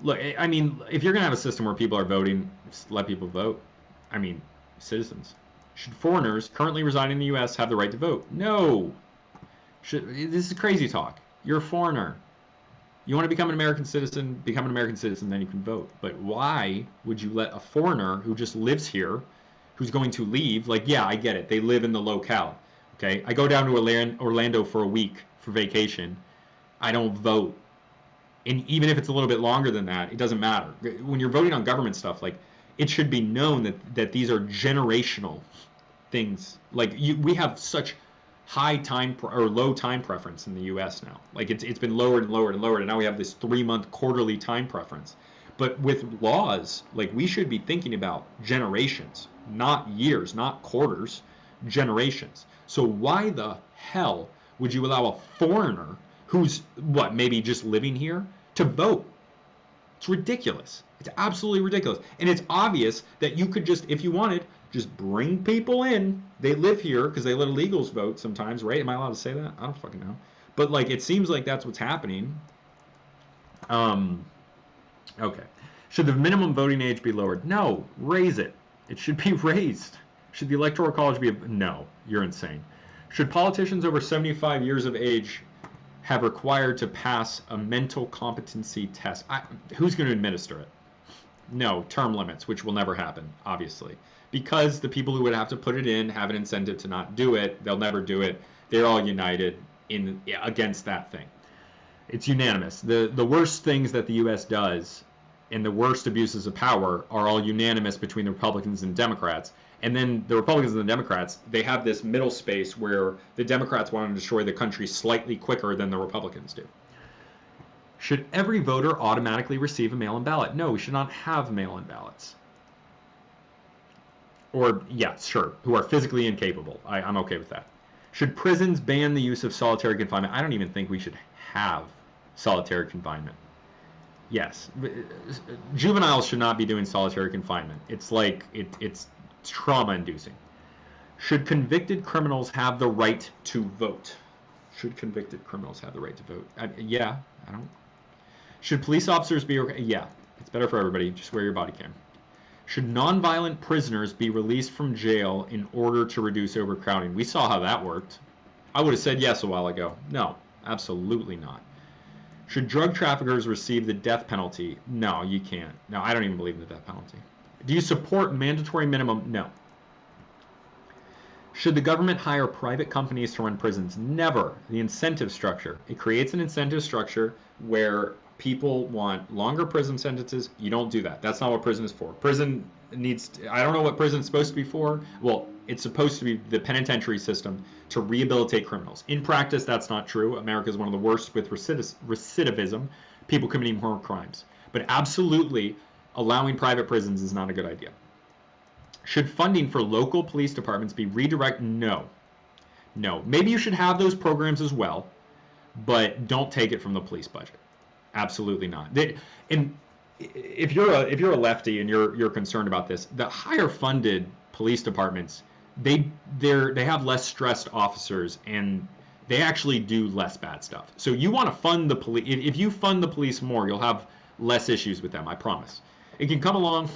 Look, I mean, if you're going to have a system where people are voting, just let people vote. I mean, citizens. Should foreigners currently residing in the U.S. have the right to vote? No. This is crazy talk. You're a foreigner. You want to become an American citizen, then you can vote. But why would you let a foreigner who just lives here, who's going to leave, like, yeah, I get it. They live in the locale. Okay? I go down to Orlando for a week for vacation. I don't vote. And even if it's a little bit longer than that, it doesn't matter. When you're voting on government stuff, like, it should be known that these are generational things. Like, we have such high time or low time preference in the U.S. now. Like, it's been lowered and lowered and lowered, and now we have this 3-month quarterly time preference. But with laws, like, we should be thinking about generations, not years, not quarters, generations. So why the hell would you allow a foreigner who's, maybe just living here to vote? It's ridiculous. It's absolutely ridiculous. And it's obvious that you could just, if you wanted, just bring people in. They live here because they let illegals vote sometimes, right? Am I allowed to say that? I don't fucking know. But, like, it seems like that's what's happening. Okay. Should the minimum voting age be lowered? No. Raise it. It should be raised. Should the Electoral College be... No. You're insane. Should politicians over 75 years of age have required to pass a mental competency test? Who's going to administer it? No, term limits, which will never happen, obviously. Because the people who would have to put it in have an incentive to not do it. They'll never do it. They're all united against that thing. It's unanimous. The worst things that the U.S. does and the worst abuses of power are all unanimous between the Republicans and Democrats. And then the Republicans and the Democrats, they have this middle space where the Democrats want to destroy the country slightly quicker than the Republicans do. Should every voter automatically receive a mail-in ballot? No, we should not have mail-in ballots. Or, yeah, sure, who are physically incapable. I'm okay with that. Should prisons ban the use of solitary confinement? I don't even think we should have solitary confinement. Yes. Juveniles should not be doing solitary confinement. It's like, it's trauma-inducing. Should convicted criminals have the right to vote? Should convicted criminals have the right to vote? Yeah, I don't. Should police officers be okay? Yeah, it's better for everybody. Just wear your body cam. Should nonviolent prisoners be released from jail in order to reduce overcrowding? We saw how that worked. I would have said yes a while ago. No, absolutely not. Should drug traffickers receive the death penalty? No, you can't. No, I don't even believe in the death penalty. Do you support mandatory minimum? No. Should the government hire private companies to run prisons? Never. The incentive structure. It creates an incentive structure where people want longer prison sentences. You don't do that. That's not what prison is for. Prison needs, I don't know what prison is supposed to be for. Well, it's supposed to be the penitentiary system to rehabilitate criminals. In practice, that's not true. America is one of the worst with recidivism, people committing more crimes. But absolutely, allowing private prisons is not a good idea. Should funding for local police departments be redirected? No. No. Maybe you should have those programs as well, but don't take it from the police budget. Absolutely not. And if you're a lefty and you're concerned about this, the higher funded police departments, they have less stressed officers and they actually do less bad stuff. So you want to fund the police. If you fund the police more, you'll have less issues with them, I promise. It can come along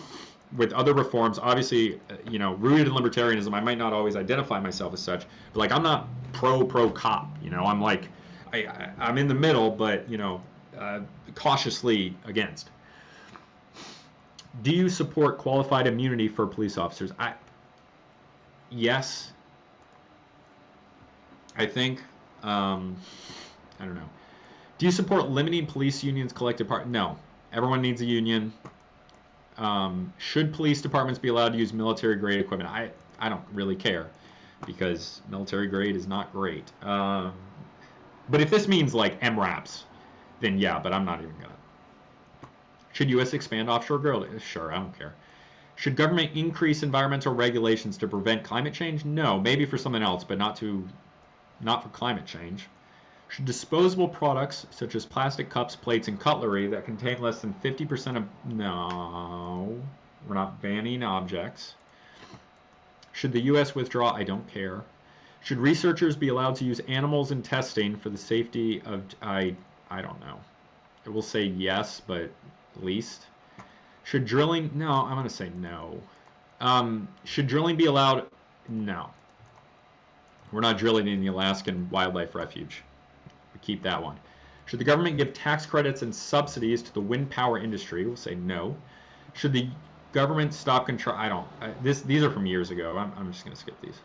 with other reforms. Obviously, rooted in libertarianism, I might not always identify myself as such, but like I'm not pro cop, I'm like I'm in the middle, but cautiously against. Do you support qualified immunity for police officers? Yes. I think. I don't know. Do you support limiting police unions' collective part? No. Everyone needs a union. Should police departments be allowed to use military grade equipment? I don't really care because military grade is not great. But if this means like MRAPs, then yeah, but I'm not even gonna. Should U.S. expand offshore drilling? Sure, I don't care. Should government increase environmental regulations to prevent climate change? No, maybe for something else, but not for climate change. Should disposable products such as plastic cups, plates, and cutlery that contain less than 50% of... No, we're not banning objects. Should the U.S. withdraw? I don't care. Should researchers be allowed to use animals in testing for the safety of... I don't know. It will say yes, but least. Should drilling... No, I'm going to say no. Should drilling be allowed? No. We're not drilling in the Alaskan Wildlife Refuge. We keep that one. Should the government give tax credits and subsidies to the wind power industry? We'll say no. Should the government stop control... I don't... These are from years ago. I'm just going to skip these.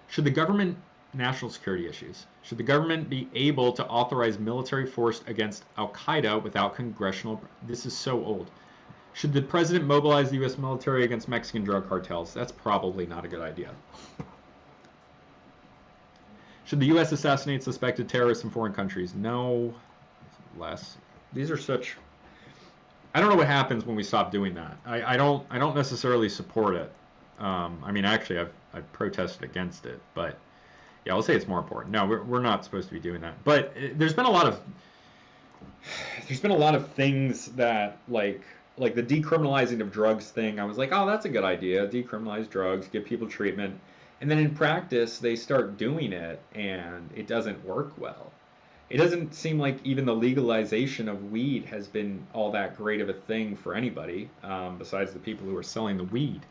Should the government... National security issues. Should the government be able to authorize military force against Al-Qaeda without congressional... This is so old. Should the president mobilize the U.S. military against Mexican drug cartels? That's probably not a good idea. Should the U.S. assassinate suspected terrorists in foreign countries? No. Less. These are such... I don't know what happens when we stop doing that. I don't necessarily support it. I mean, actually, I've protested against it, but yeah, I'll say it's more important. No, we're not supposed to be doing that. But there's been a lot of things that like the decriminalizing of drugs thing. I was like, oh, that's a good idea. Decriminalize drugs, give people treatment. And then in practice, they start doing it, and it doesn't work well. It doesn't seem like even the legalization of weed has been all that great of a thing for anybody, besides the people who are selling the weed.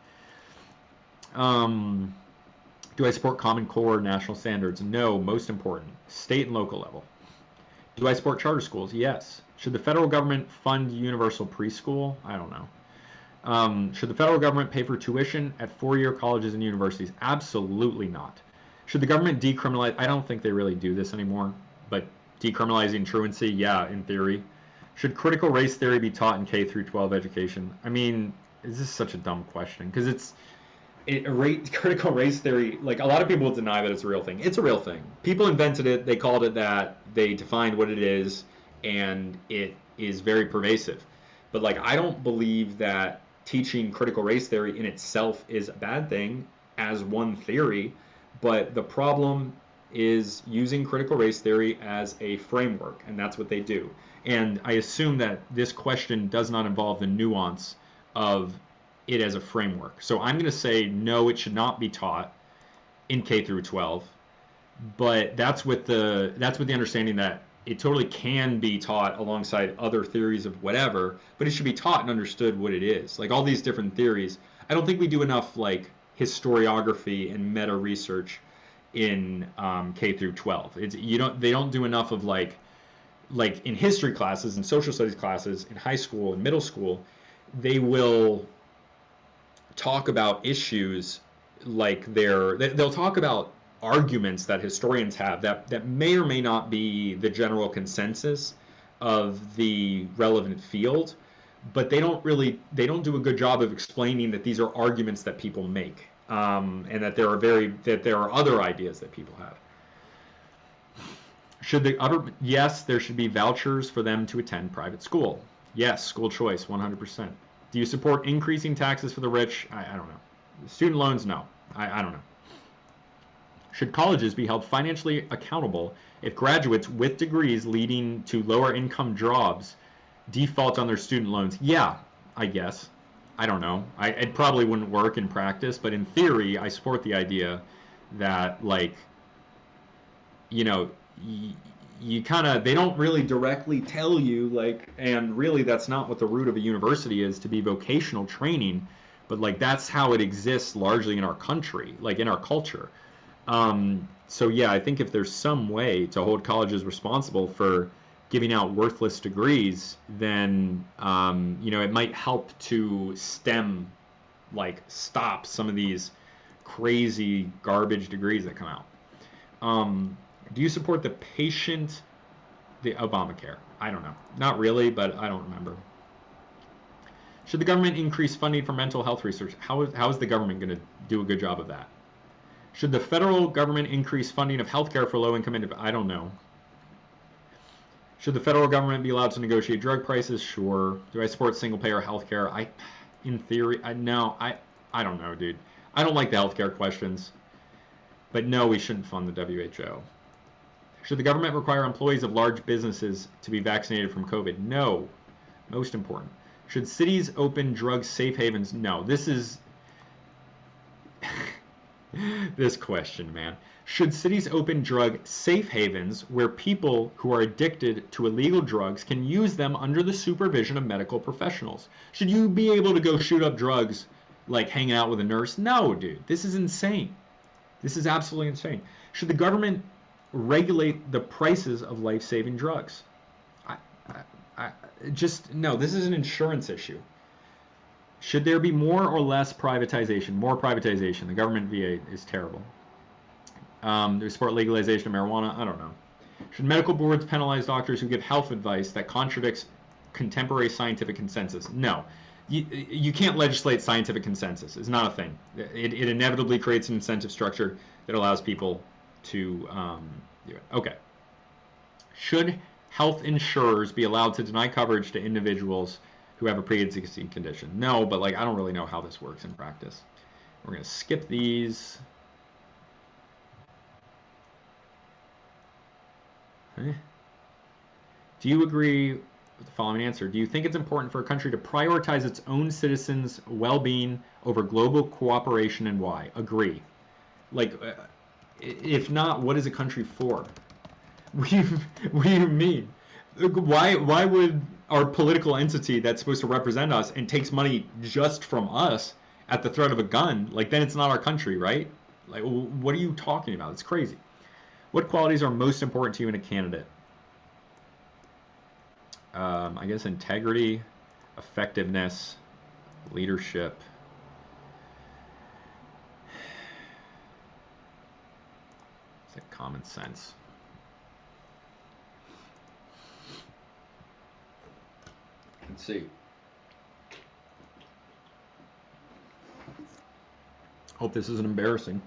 Do I support Common Core national standards? No, most important, state and local level. Do I support charter schools? Yes. Should the federal government fund universal preschool? I don't know. Should the federal government pay for tuition at four-year colleges and universities? Absolutely not. Should the government decriminalize? I don't think they really do this anymore, but decriminalizing truancy, yeah, in theory. Should critical race theory be taught in K through 12 education? I mean, this is such a dumb question because critical race theory, like a lot of people will deny that it's a real thing. It's a real thing. People invented it, they called it that, they defined what it is, and it is very pervasive. But like, I don't believe that teaching critical race theory in itself is a bad thing as one theory, but the problem is using critical race theory as a framework, and that's what they do. And I assume that this question does not involve the nuance of it as a framework. So I'm going to say no, it should not be taught in K through 12, but that's with the understanding that it totally can be taught alongside other theories of whatever, but it should be taught and understood what it is. Like all these different theories, I don't think we do enough like historiography and meta research in K through 12. They don't do enough of like in history classes and social studies classes in high school and middle school. They will talk about issues like they'll talk about arguments that historians have that may or may not be the general consensus of the relevant field, but they don't do a good job of explaining that these are arguments that people make, and that there are other ideas that people have. Yes, there should be vouchers for them to attend private school. Yes, school choice, 100%. Do you support increasing taxes for the rich? I don't know. Student loans, no. I don't know. Should colleges be held financially accountable if graduates with degrees leading to lower income jobs default on their student loans? Yeah, I guess. I don't know. It probably wouldn't work in practice, but in theory, I support the idea that, like, you know, they don't really directly tell you, like, and really that's not what the root of a university is, to be vocational training, but like that's how it exists largely in our country, like in our culture. So yeah, I think if there's some way to hold colleges responsible for giving out worthless degrees, then it might help to stop some of these crazy garbage degrees that come out. Do you support the Obamacare? I don't know. Not really, but I don't remember. Should the government increase funding for mental health research? How is the government going to do a good job of that? Should the federal government increase funding of healthcare for low-income individuals? I don't know. Should the federal government be allowed to negotiate drug prices? Sure. Do I support single-payer healthcare? In theory, no. I don't know, dude. I don't like the healthcare questions. But no, we shouldn't fund the WHO. Should the government require employees of large businesses to be vaccinated from COVID? No. Most important. Should cities open drug safe havens? No. This is this question, man. Should cities open drug safe havens where people who are addicted to illegal drugs can use them under the supervision of medical professionals? Should you be able to go shoot up drugs like hanging out with a nurse? No, dude. This is insane. This is absolutely insane. Should the government regulate the prices of life-saving drugs? No, this is an insurance issue. Should there be more or less privatization? More privatization. The government VA is terrible. Do we support legalization of marijuana? I don't know. Should medical boards penalize doctors who give health advice that contradicts contemporary scientific consensus? No. You can't legislate scientific consensus. It's not a thing. It inevitably creates an incentive structure that allows people to do it. Okay. Should health insurers be allowed to deny coverage to individuals who have a pre-existing condition? No, but I don't really know how this works in practice. We're going to skip these. Okay. Do you agree with the following answer? Do you think it's important for a country to prioritize its own citizens' well-being over global cooperation, and why? Agree. If not, what is a country for? What do you mean? Why would our political entity that's supposed to represent us and takes money just from us at the threat of a gun, then it's not our country, right? What are you talking about? It's crazy. What qualities are most important to you in a candidate? I guess integrity, effectiveness, leadership. It's like common sense. Let's see. Hope this isn't embarrassing.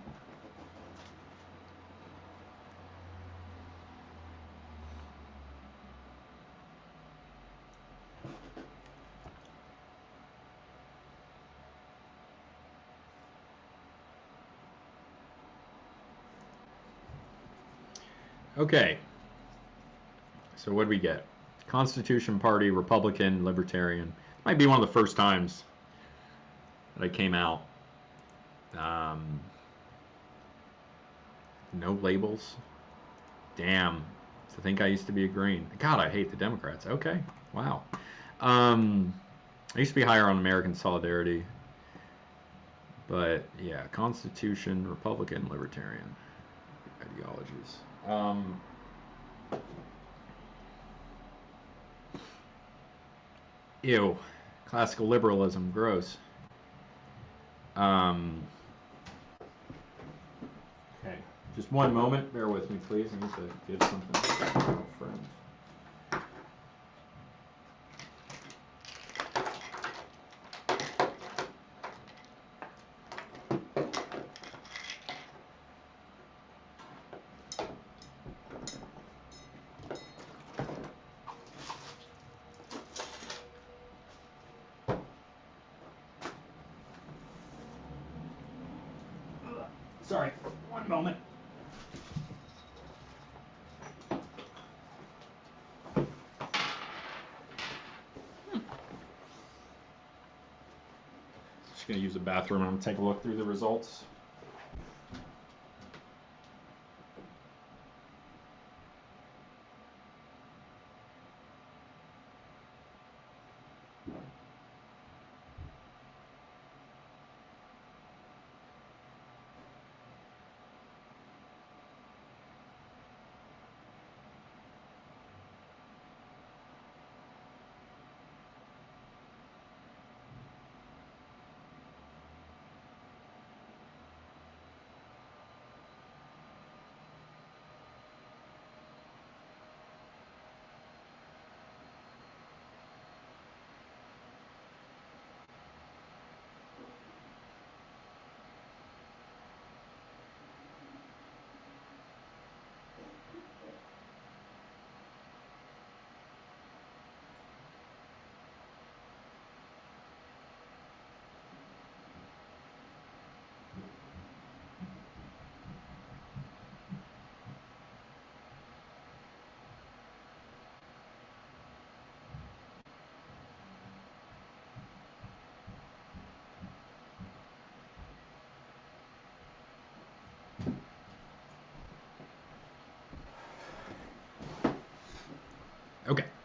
Okay. So what do we get? Constitution Party, Republican, Libertarian. Might be one of the first times that I came out. No labels. Damn. To think I used to be a Green. God, I hate the Democrats. Okay. Wow. I used to be higher on American Solidarity. But yeah, Constitution, Republican, Libertarian ideologies. Ew. Classical liberalism. Gross. Okay. Just one moment. Bear with me, please. I need to give something to my girlfriend. Sorry, one moment. Just going to use the bathroom and I'm going to take a look through the results.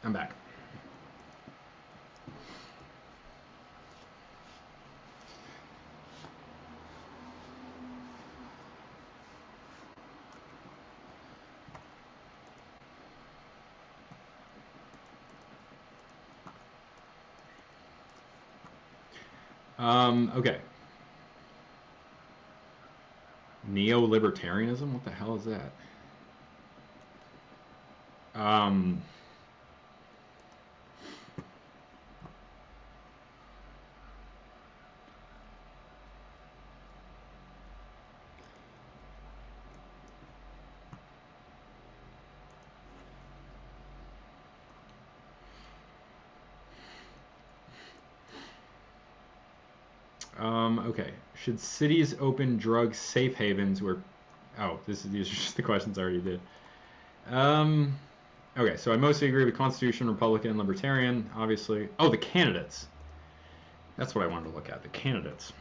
I'm back. Okay. Neo-libertarianism? What the hell is that? Okay. Should cities open drug safe havens where... Oh, these are just the questions I already did. Okay, so I mostly agree with Constitution, Republican, Libertarian, obviously. Oh, the candidates. That's what I wanted to look at, the candidates.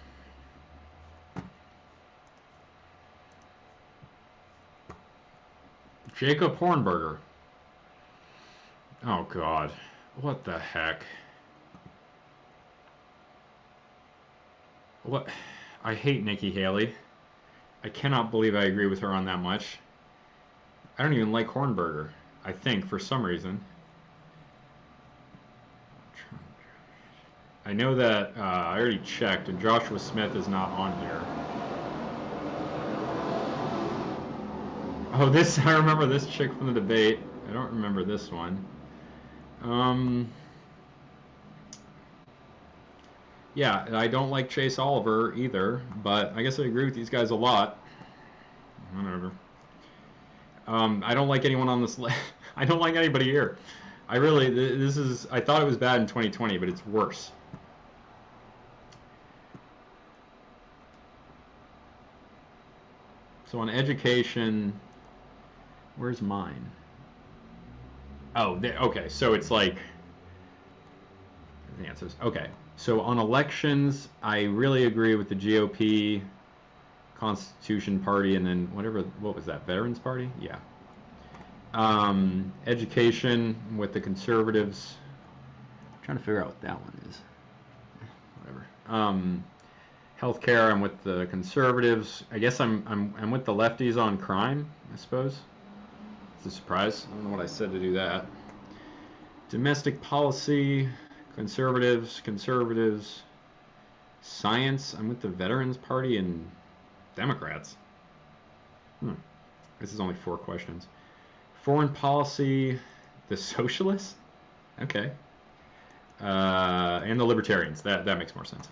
Jacob Hornberger. Oh, God. What the heck? What? I hate Nikki Haley. I cannot believe I agree with her on that much. I don't even like Hornberger, I think, for some reason. I know that I already checked, and Joshua Smith is not on here. Oh, this, I remember this chick from the debate. I don't remember this one. Yeah, I don't like Chase Oliver either, but I guess I agree with these guys a lot. Whatever. I don't like anyone on this list. I don't like anybody here. I really, this is, I thought it was bad in 2020, but it's worse. So on education, where's mine? Oh, okay, so it's like, the answers. Okay, so on elections, I really agree with the GOP, Constitution Party, and then whatever, what was that, Veterans Party? Yeah. Education with the conservatives. I'm trying to figure out what that one is. Whatever. Healthcare, I'm with the conservatives. I guess I'm with the lefties on crime, I suppose. It's a surprise. I don't know what I said to do that. Domestic policy, conservatives. Science, I'm with the Veterans Party and Democrats. This is only 4 questions. Foreign policy, the socialists? Okay. And the libertarians. That makes more sense.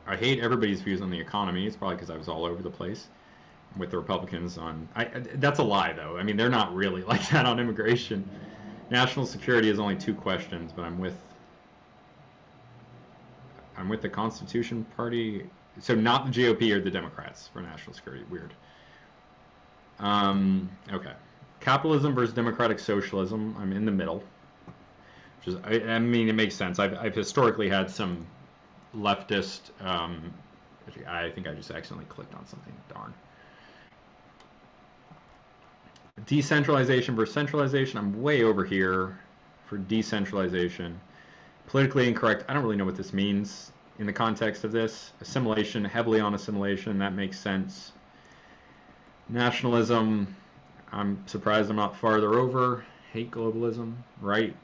I hate everybody's views on the economy. It's probably because I was all over the place with the Republicans on... that's a lie, though. I mean, they're not really like that on immigration. National security is only 2 questions, but I'm with the Constitution Party. So not the GOP or the Democrats for national security. Weird. Okay. Capitalism versus democratic socialism. I'm in the middle. Which is, I mean, it makes sense. I've historically had some leftist. I think I just accidentally clicked on something. Darn. Decentralization versus centralization. I'm way over here for decentralization. Politically incorrect. I don't really know what this means in the context of this. Assimilation, heavily on assimilation. That makes sense. Nationalism. I'm surprised I'm not farther over. Hate globalism. Right.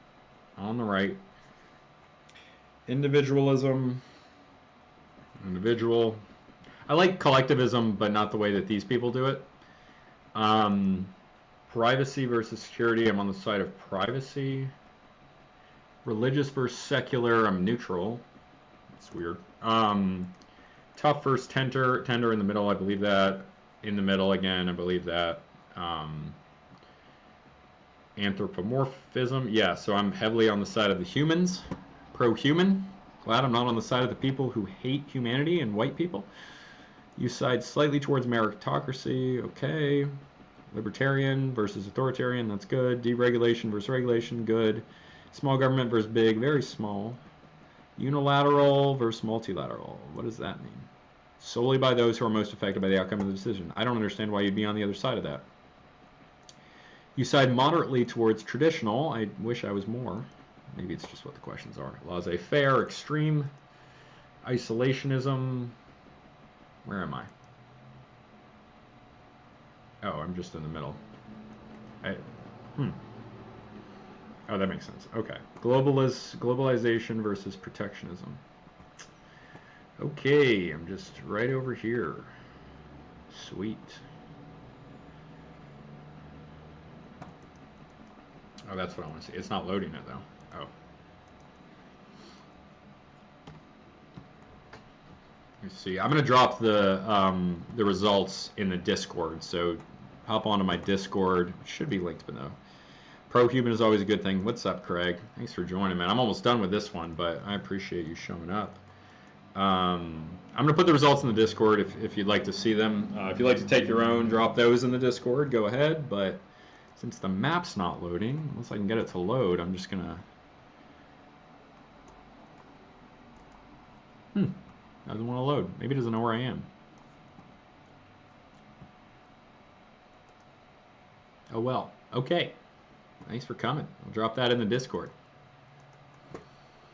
On the right. Individualism. Individual. I like collectivism, but not the way that these people do it. Privacy versus security. I'm on the side of privacy. Religious versus secular. I'm neutral. It's weird. Tough versus tender. Tender in the middle. I believe that. In the middle again. I believe that. Anthropomorphism. Yeah, so I'm heavily on the side of the humans. Pro-human. Glad I'm not on the side of the people who hate humanity and white people. You side slightly towards meritocracy. Okay. Libertarian versus authoritarian. That's good. Deregulation versus regulation. Good. Small government versus big. Very small. Unilateral versus multilateral. What does that mean? Solely by those who are most affected by the outcome of the decision. I don't understand why you'd be on the other side of that. You side moderately towards traditional. I wish I was more. Maybe it's just what the questions are. Laissez-faire, extreme, isolationism. Where am I? Oh, I'm just in the middle. Oh, that makes sense. Okay. Globalization versus protectionism. Okay, I'm just right over here. Sweet. Oh, that's what I want to see. It's not loading it, though. Oh. Let's see. I'm going to drop the results in the Discord, so hop onto my Discord. It should be linked below. Pro-human is always a good thing. What's up, Craig? Thanks for joining, man. I'm almost done with this one, but I appreciate you showing up. I'm going to put the results in the Discord if you'd like to see them. If you'd like to take your own, drop those in the Discord, go ahead. But since the map's not loading, unless I can get it to load, I'm just going to... Doesn't want to load. Maybe it doesn't know where I am. Oh well. Okay. Thanks for coming. I'll drop that in the Discord.